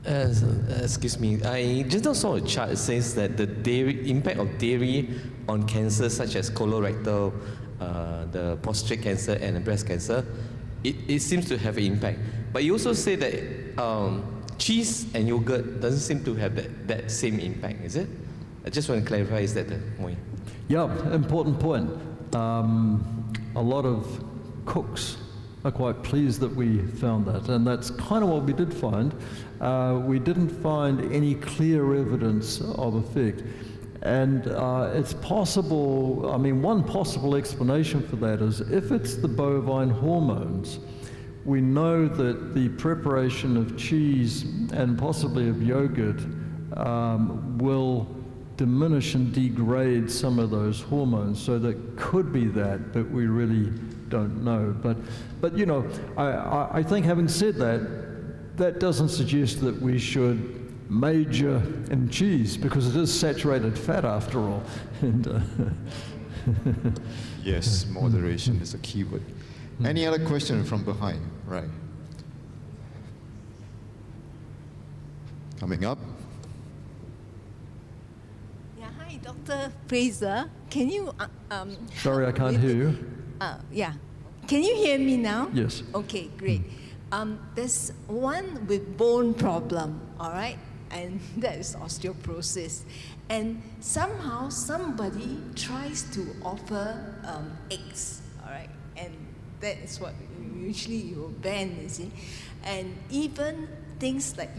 Excuse me, I just saw a chart that says that the impact of dairy on cancer such as colorectal, the prostate cancer and the breast cancer, it seems to have an impact. But you also say that cheese and yogurt doesn't seem to have that same impact, is it? I just want to clarify, is that the point? Yeah, important point. A lot of cooks are quite pleased that we found that, and that's kind of what we did find. We didn't find any clear evidence of effect, and it's possible, I mean, one possible explanation for that is if it's the bovine hormones, we know that the preparation of cheese and possibly of yogurt will diminish and degrade some of those hormones, so that could be that, but we really don't know. But you know, I think having said that, that doesn't suggest that we should major in cheese, because it is saturated fat after all. And, yes, moderation is a key word. Any other question from behind? Right. Coming up. Yeah, hi, Dr. Fraser. Can you... Sorry, I can't hear you. Yeah. Can you hear me now? Yes. Okay, great. There's one with bone problem, all right? And that is osteoporosis. And somehow somebody tries to offer eggs, all right? And that is what usually you ban, you see? And even things like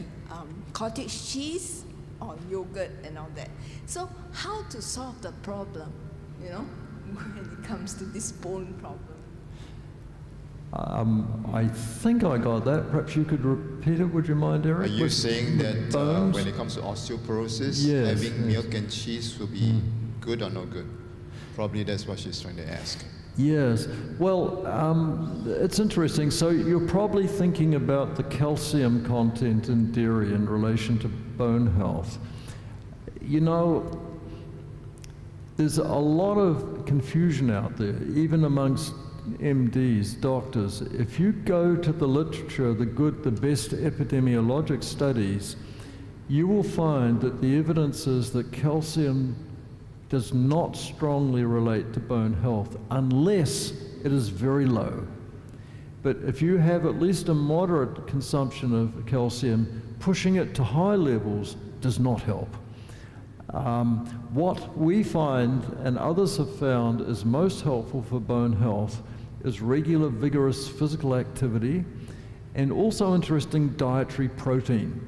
cottage cheese or yogurt and all that. So how to solve the problem, you know, when it comes to this bone problem? I think I got that. Perhaps you could repeat it, would you mind, Eric? Are you saying that bones? when it comes to osteoporosis, Yes, having milk and cheese will be good or not good? Probably that's what she's trying to ask. Yes. Well, it's interesting. So you're probably thinking about the calcium content in dairy in relation to bone health. You know, there's a lot of confusion out there, even amongst MDs, doctors. If you go to the literature, the best epidemiologic studies, you will find that the evidence is that calcium does not strongly relate to bone health unless it is very low. But if you have at least a moderate consumption of calcium, pushing it to high levels does not help. What we find, and others have found, is most helpful for bone health is regular, vigorous physical activity, and also interesting dietary protein.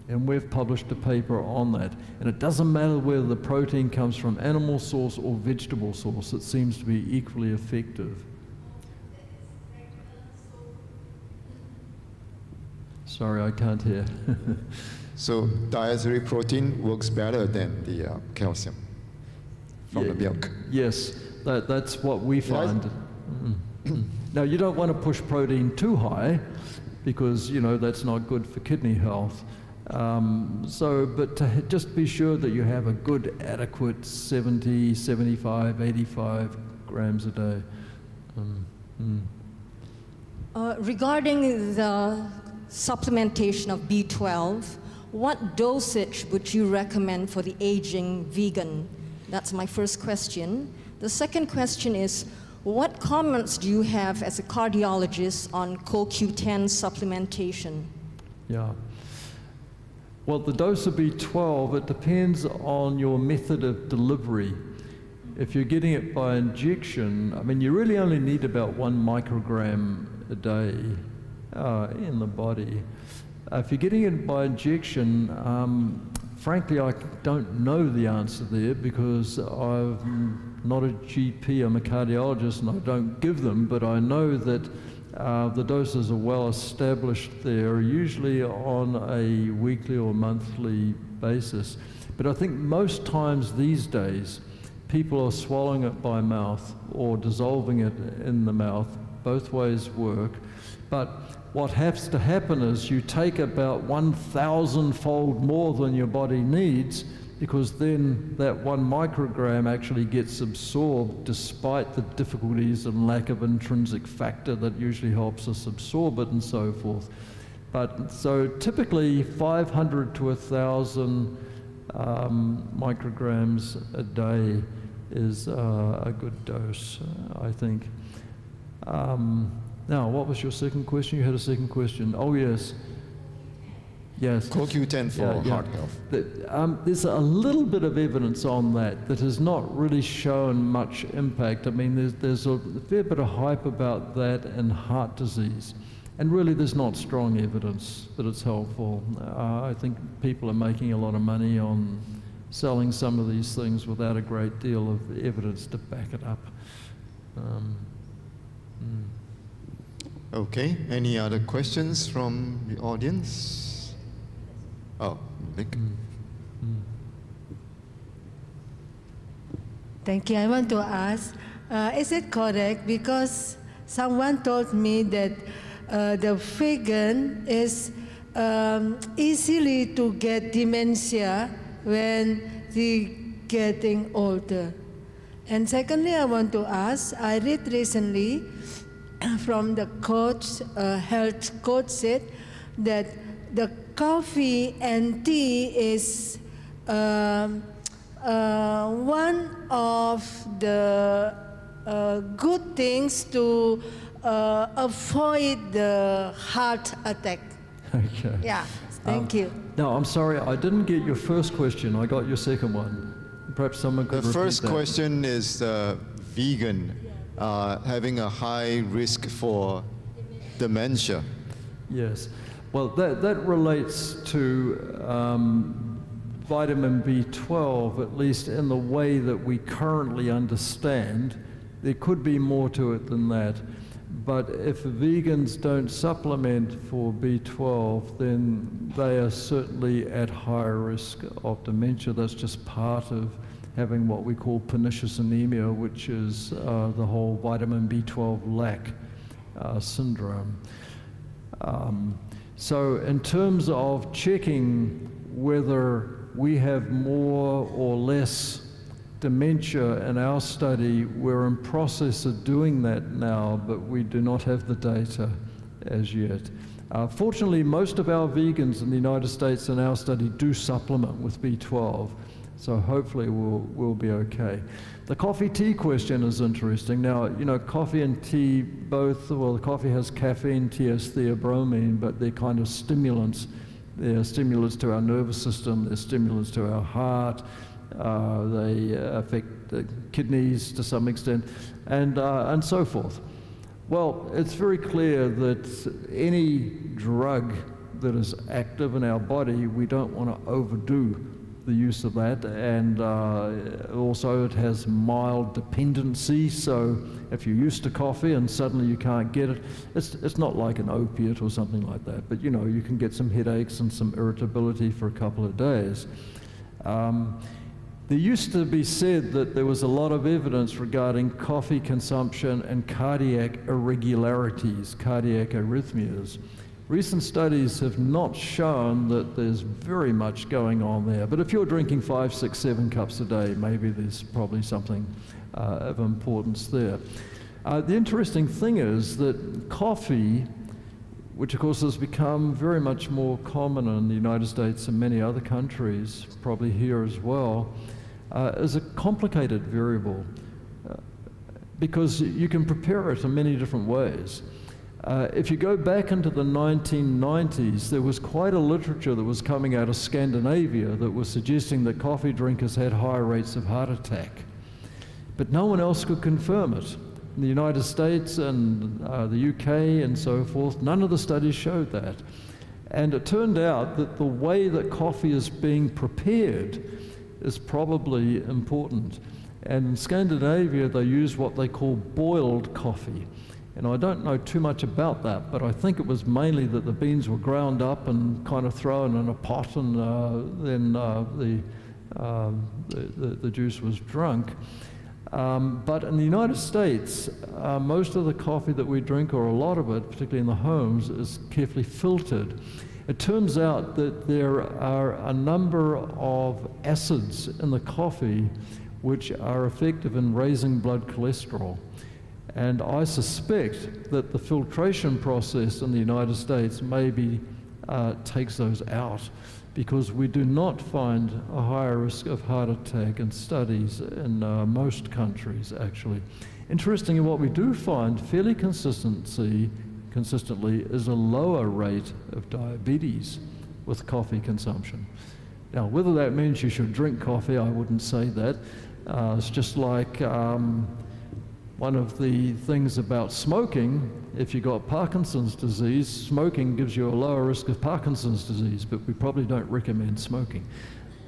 And we've published a paper on that. And it doesn't matter whether the protein comes from animal source or vegetable source, it seems to be equally effective. Sorry, I can't hear. So dietary protein works better than the calcium from the milk. Yes, that's what we find. Now, you don't want to push protein too high because, that's not good for kidney health. But to just be sure that you have a good, adequate 70, 75, 85 grams a day. Regarding the supplementation of B12, what dosage would you recommend for the aging vegan? That's my first question. The second question is, what comments do you have as a cardiologist on CoQ10 supplementation? Yeah. Well, the dose of B12, it depends on your method of delivery. If you're getting it by injection, you really only need about 1 microgram a day in the body. If you're getting it by injection, frankly, I don't know the answer there because I'm not a GP, I'm a cardiologist, and I don't give them, but I know that the doses are well established there, usually on a weekly or monthly basis. But I think most times these days, people are swallowing it by mouth or dissolving it in the mouth. Both ways work. But what has to happen is you take about 1,000-fold more than your body needs, because then that 1 microgram actually gets absorbed despite the difficulties and lack of intrinsic factor that usually helps us absorb it and so forth. But so typically 500 to 1,000 micrograms a day is a good dose, I think. Now, what was your second question? You had a second question. Oh, yes. Yes. CoQ10 for heart health. There's a little bit of evidence on that has not really shown much impact. There's a fair bit of hype about that in heart disease. And really, there's not strong evidence that it's helpful. I think people are making a lot of money on selling some of these things without a great deal of evidence to back it up. Okay, any other questions from the audience? Oh, Nick. Thank you. I want to ask, is it correct? Because someone told me that the vegan is easily to get dementia when they getting older. And secondly, I want to ask, I read recently from the coach, health coach said that the coffee and tea is one of the good things to avoid the heart attack. Okay. Yeah, thank you. No, I'm sorry, I didn't get your first question. I got your second one. Perhaps someone could repeat that. The first question is vegan having a high risk for dementia. Yes. Well, that relates to vitamin B12, at least in the way that we currently understand. There could be more to it than that. But if vegans don't supplement for B12, then they are certainly at higher risk of dementia. That's just part of having what we call pernicious anemia, which is the whole vitamin B12 lack syndrome. So in terms of checking whether we have more or less dementia in our study, we're in process of doing that now, but we do not have the data as yet. Fortunately, most of our vegans in the United States in our study do supplement with B12, so hopefully we'll be okay. The coffee-tea question is interesting. Now, you know, coffee and tea both, well, the coffee has caffeine, tea has theobromine, but they're kind of stimulants. They're stimulants to our nervous system, they're stimulants to our heart, they affect the kidneys to some extent, and so forth. Well, it's very clear that any drug that is active in our body, we don't want to overdo the use of that, and also it has mild dependency, so if you're used to coffee and suddenly you can't get it, it's not like an opiate or something like that, but you know, you can get some headaches and some irritability for a couple of days. There used to be said that there was a lot of evidence regarding coffee consumption and cardiac irregularities, cardiac arrhythmias. Recent studies have not shown that there's very much going on there, but if you're drinking 5, 6, 7 cups a day, maybe there's probably something of importance there. The interesting thing is that coffee, which of course has become very much more common in the United States and many other countries, probably here as well, is a complicated variable because you can prepare it in many different ways. If you go back into the 1990s, there was quite a literature that was coming out of Scandinavia that was suggesting that coffee drinkers had higher rates of heart attack. But no one else could confirm it. In the United States and the UK and so forth, none of the studies showed that. And it turned out that the way that coffee is being prepared is probably important. And in Scandinavia, they use what they call boiled coffee. And I don't know too much about that, but I think it was mainly that the beans were ground up and kind of thrown in a pot, and then the juice was drunk. But in the United States, most of the coffee that we drink, or a lot of it, particularly in the homes, is carefully filtered. It turns out that there are a number of acids in the coffee which are effective in raising blood cholesterol. And I suspect that the filtration process in the United States maybe takes those out, because we do not find a higher risk of heart attack in studies in most countries, actually. Interestingly, what we do find fairly consistently is a lower rate of diabetes with coffee consumption. Now, whether that means you should drink coffee, I wouldn't say that. It's just like one of the things about smoking, if you've got Parkinson's disease, smoking gives you a lower risk of Parkinson's disease, but we probably don't recommend smoking.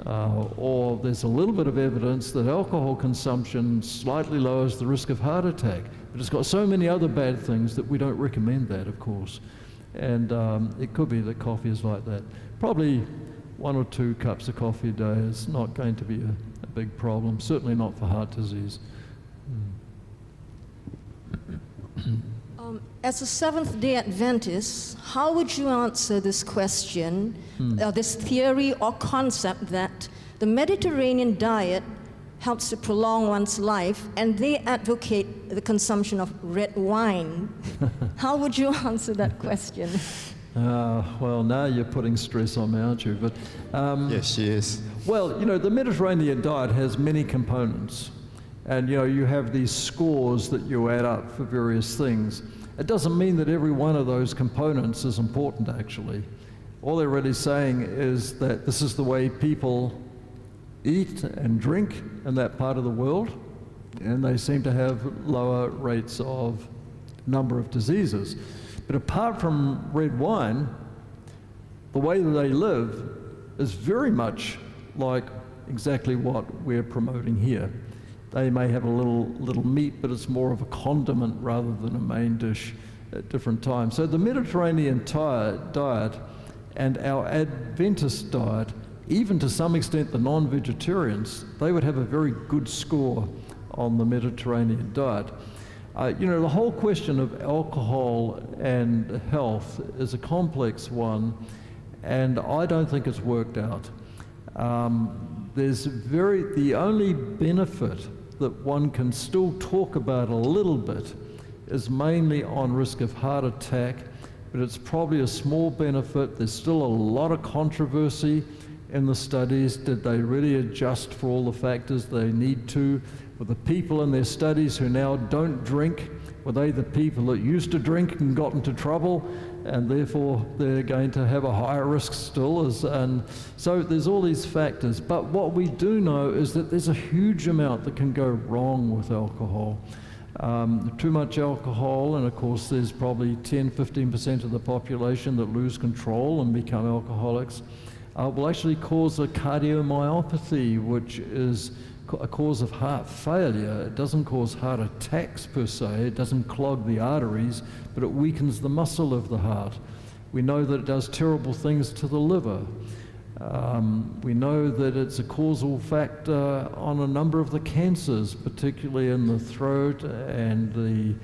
Or there's a little bit of evidence that alcohol consumption slightly lowers the risk of heart attack, but it's got so many other bad things that we don't recommend that, of course. And it could be that coffee is like that. Probably 1 or 2 cups of coffee a day is not going to be a big problem, certainly not for heart disease. As a Seventh-day Adventist, how would you answer this question, this theory or concept that the Mediterranean diet helps to prolong one's life, and they advocate the consumption of red wine? How would you answer that question? Well, now you're putting stress on me, aren't you? But yes, she is. Well, you know, the Mediterranean diet has many components. And you know, you have these scores that you add up for various things. It doesn't mean that every one of those components is important, actually. All they're really saying is that this is the way people eat and drink in that part of the world, and they seem to have lower rates of number of diseases. But apart from red wine, the way that they live is very much like exactly what we're promoting here. They may have a little meat, but it's more of a condiment rather than a main dish at different times. So the Mediterranean diet and our Adventist diet, even to some extent the non-vegetarians, they would have a very good score on the Mediterranean diet. You know, the whole question of alcohol and health is a complex one, and I don't think it's worked out. The only benefit that one can still talk about a little bit is mainly on risk of heart attack but it's probably a small benefit. There's still a lot of controversy in the studies. Did they really adjust for all the factors they need to? Were the people in their studies who now don't drink, were they the people that used to drink and got into trouble, and therefore they're going to have a higher risk still? And so there's all these factors. But what we do know is that there's a huge amount that can go wrong with alcohol. Too much alcohol, and of course there's probably 10-15% of the population that lose control and become alcoholics, will actually cause a cardiomyopathy, which is a cause of heart failure. It doesn't cause heart attacks per se, it doesn't clog the arteries, but it weakens the muscle of the heart. We know that it does terrible things to the liver. We know that it's a causal factor on a number of the cancers, particularly in the throat and the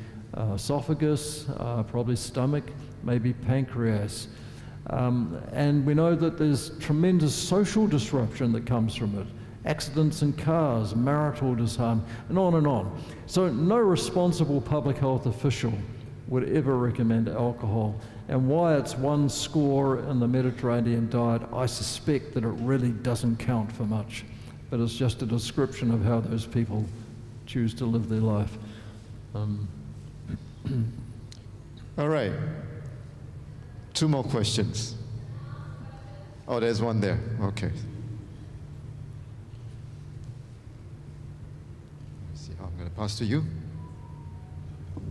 esophagus, probably stomach, maybe pancreas. And we know that there's tremendous social disruption that comes from it. Accidents in cars, marital disharmony, and on and on. So no responsible public health official would ever recommend alcohol. And why it's 1 score in the Mediterranean diet, I suspect that it really doesn't count for much. But it's just a description of how those people choose to live their life. All right. 2 more questions. Oh, there's one there. Okay. I'm going to pass to you.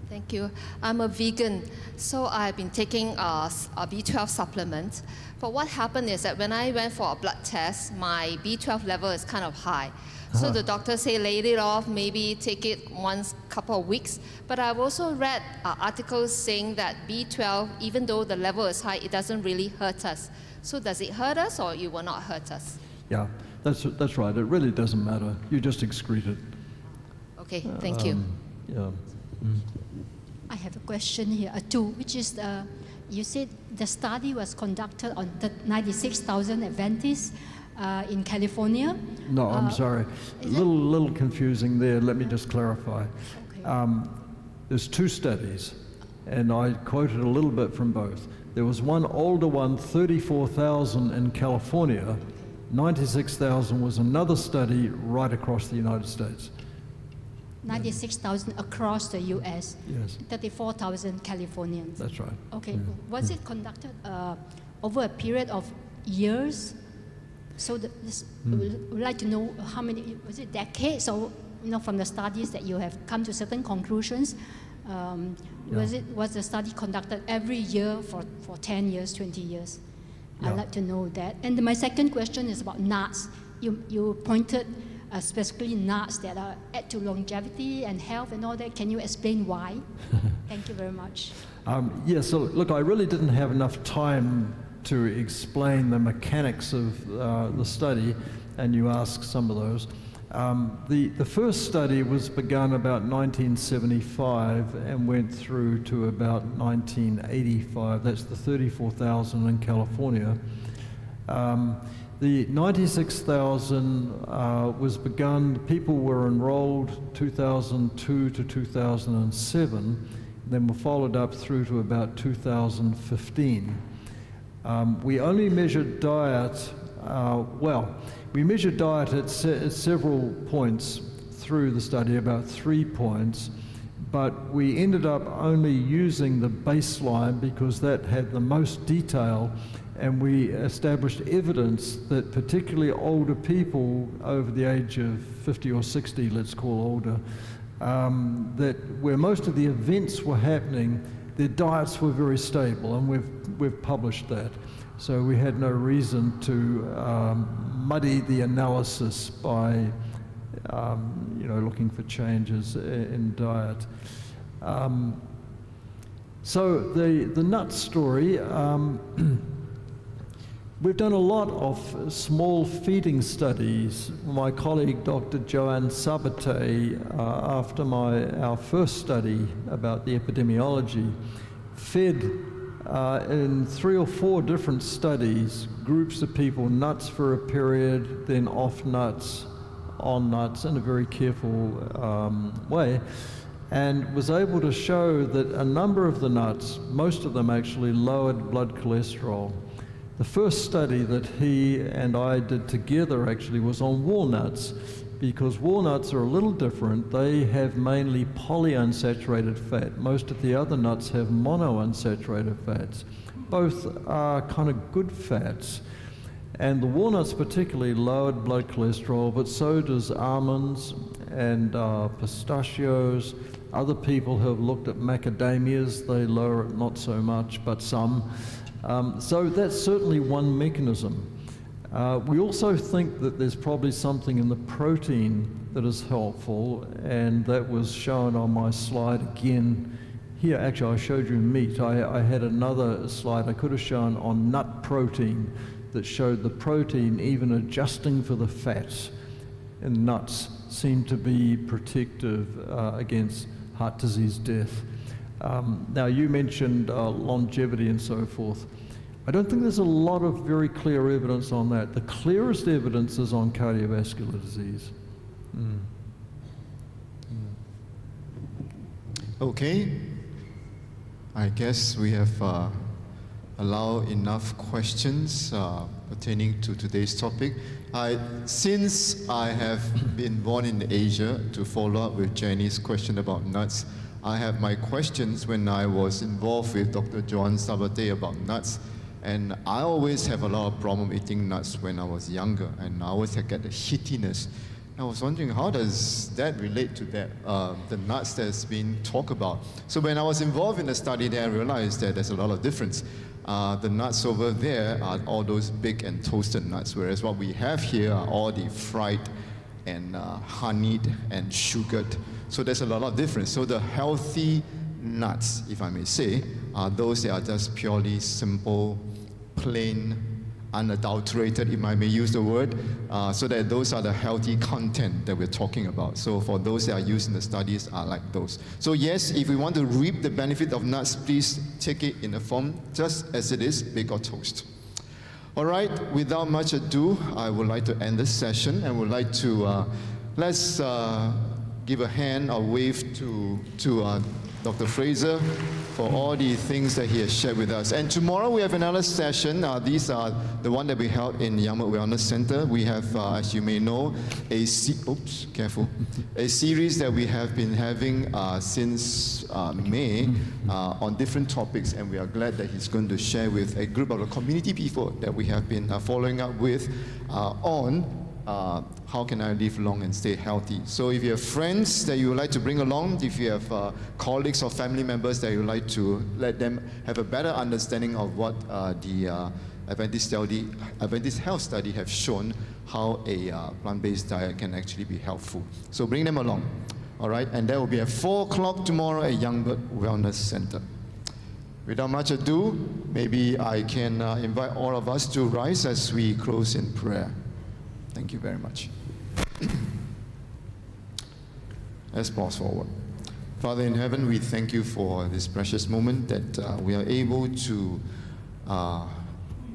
Thank you. I'm a vegan, so I've been taking a B12 supplement. But what happened is that when I went for a blood test, my B12 level is kind of high. So the doctor say lay it off, maybe take it once, couple of weeks. But I've also read articles saying that B12, even though the level is high, it doesn't really hurt us. So does it hurt us, or it will not hurt us? Yeah, that's right. It really doesn't matter. You just excrete it. Okay, thank you. Yeah. I have a question here, too, which is you said the study was conducted on the 96,000 Adventists in California. No, I'm sorry. A little confusing there. Let me just clarify. Okay. There's 2 studies, and I quoted a little bit from both. There was one older one, 34,000 in California. 96,000 was another study right across the United States. 96,000 across the U.S. Yes. 34,000 Californians. That's right. Okay. Yeah. Was it conducted over a period of years? So we'd like to know how many, was it decades, or from the studies that you have come to certain conclusions? Was the study conducted every year for 10 years, 20 years? Yeah. I'd like to know that. And my second question is about nuts. You pointed specifically nuts that add to longevity and health and all that. Can you explain why? Thank you very much. Yes, so look, I really didn't have enough time to explain the mechanics of the study, and you asked some of those. The first study was begun about 1975 and went through to about 1985. That's the 34,000 in California. The 96,000 was begun, people were enrolled 2002 to 2007, then were followed up through to about 2015. We only measured diet, we measured diet at several points through the study, about 3 points, but we ended up only using the baseline because that had the most detail, and we established evidence that particularly older people over the age of 50 or 60, let's call older, that where most of the events were happening, their diets were very stable, and we've published that. So we had no reason to muddy the analysis by looking for changes in diet. So the nut story, we've done a lot of small feeding studies. My colleague, Dr. Joanne Sabate, after our first study about the epidemiology, fed in 3 or 4 different studies, groups of people, nuts for a period, then off nuts, on nuts, in a very careful way. and was able to show that a number of the nuts, most of them actually, lowered blood cholesterol. The first study that he and I did together actually was on walnuts, because walnuts are a little different. They have mainly polyunsaturated fat. Most of the other nuts have monounsaturated fats. Both are kind of good fats. And the walnuts particularly lowered blood cholesterol, but so does almonds and pistachios. Other people have looked at macadamias. They lower it not so much, but some. So that's certainly one mechanism. We also think that there's probably something in the protein that is helpful, and that was shown on my slide again. Here, actually, I showed you meat. I had another slide I could have shown on nut protein that showed the protein even adjusting for the fats in nuts seemed to be protective against heart disease death. Now, you mentioned longevity and so forth. I don't think there's a lot of very clear evidence on that. The clearest evidence is on cardiovascular disease. Okay, I guess we have allowed enough questions pertaining to today's topic. Since I have been born in Asia, to follow up with Jenny's question about nuts, I have my questions when I was involved with Dr. John Sabate about nuts. And I always have a lot of problem eating nuts when I was younger, and I always get the hittiness. I was wondering, how does that relate to that, the nuts that's been talked about? So when I was involved in the study there, I realized that there's a lot of difference. The nuts over there are all those big and toasted nuts, whereas what we have here are all the fried and honeyed and sugared. So there's a lot of difference. So the healthy nuts, if I may say, are those that are just purely simple, plain, unadulterated, if I may use the word, so that those are the healthy content that we're talking about. So for those that are used in the studies are like those. So yes, if we want to reap the benefit of nuts, please take it in a form just as it is, bake or toast. All right, without much ado, I would like to end this session and would like to, let's give a hand or wave to Dr. Fraser for all the things that he has shared with us. And tomorrow we have another session. These are the one that we held in Youngwood Wellness Center. We have, as you may know, a series that we have been having since May on different topics, and we are glad that he's going to share with a group of the community people that we have been following up with on how can I live long and stay healthy. So if you have friends that you would like to bring along, if you have colleagues or family members that you would like to let them have a better understanding of what the Adventist Health Study have shown, how a plant-based diet can actually be helpful. So bring them along, all right? And that will be at 4 o'clock tomorrow at Youngwood Wellness Center. Without much ado, maybe I can invite all of us to rise as we close in prayer. Thank you very much. Let's pause forward. Father in heaven, we thank you for this precious moment that we are able to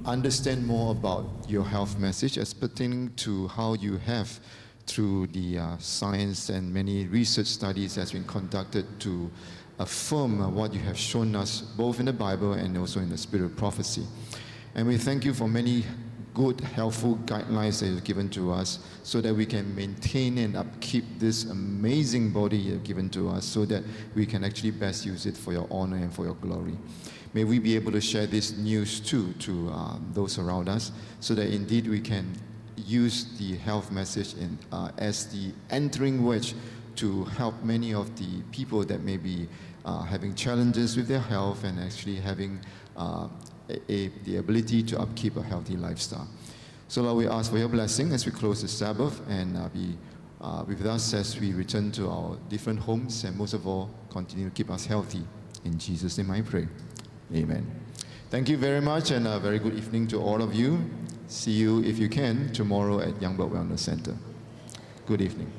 understand more about your health message as pertaining to how you have, through the science and many research studies that's been conducted, to affirm what you have shown us both in the Bible and also in the spirit of prophecy. And we thank you for many good, helpful guidelines that you've given to us so that we can maintain and upkeep this amazing body you've given to us so that we can actually best use it for your honor and for your glory. May we be able to share this news too to those around us so that indeed we can use the health message as the entering wedge to help many of the people that may be having challenges with their health and actually having the ability to upkeep a healthy lifestyle. So Lord, we ask for your blessing as we close the Sabbath and be with us as we return to our different homes, and most of all, continue to keep us healthy. In Jesus' name I pray. Amen. Thank you very much, and a very good evening to all of you. See you, if you can, tomorrow at Youngwood Wellness Center. Good evening.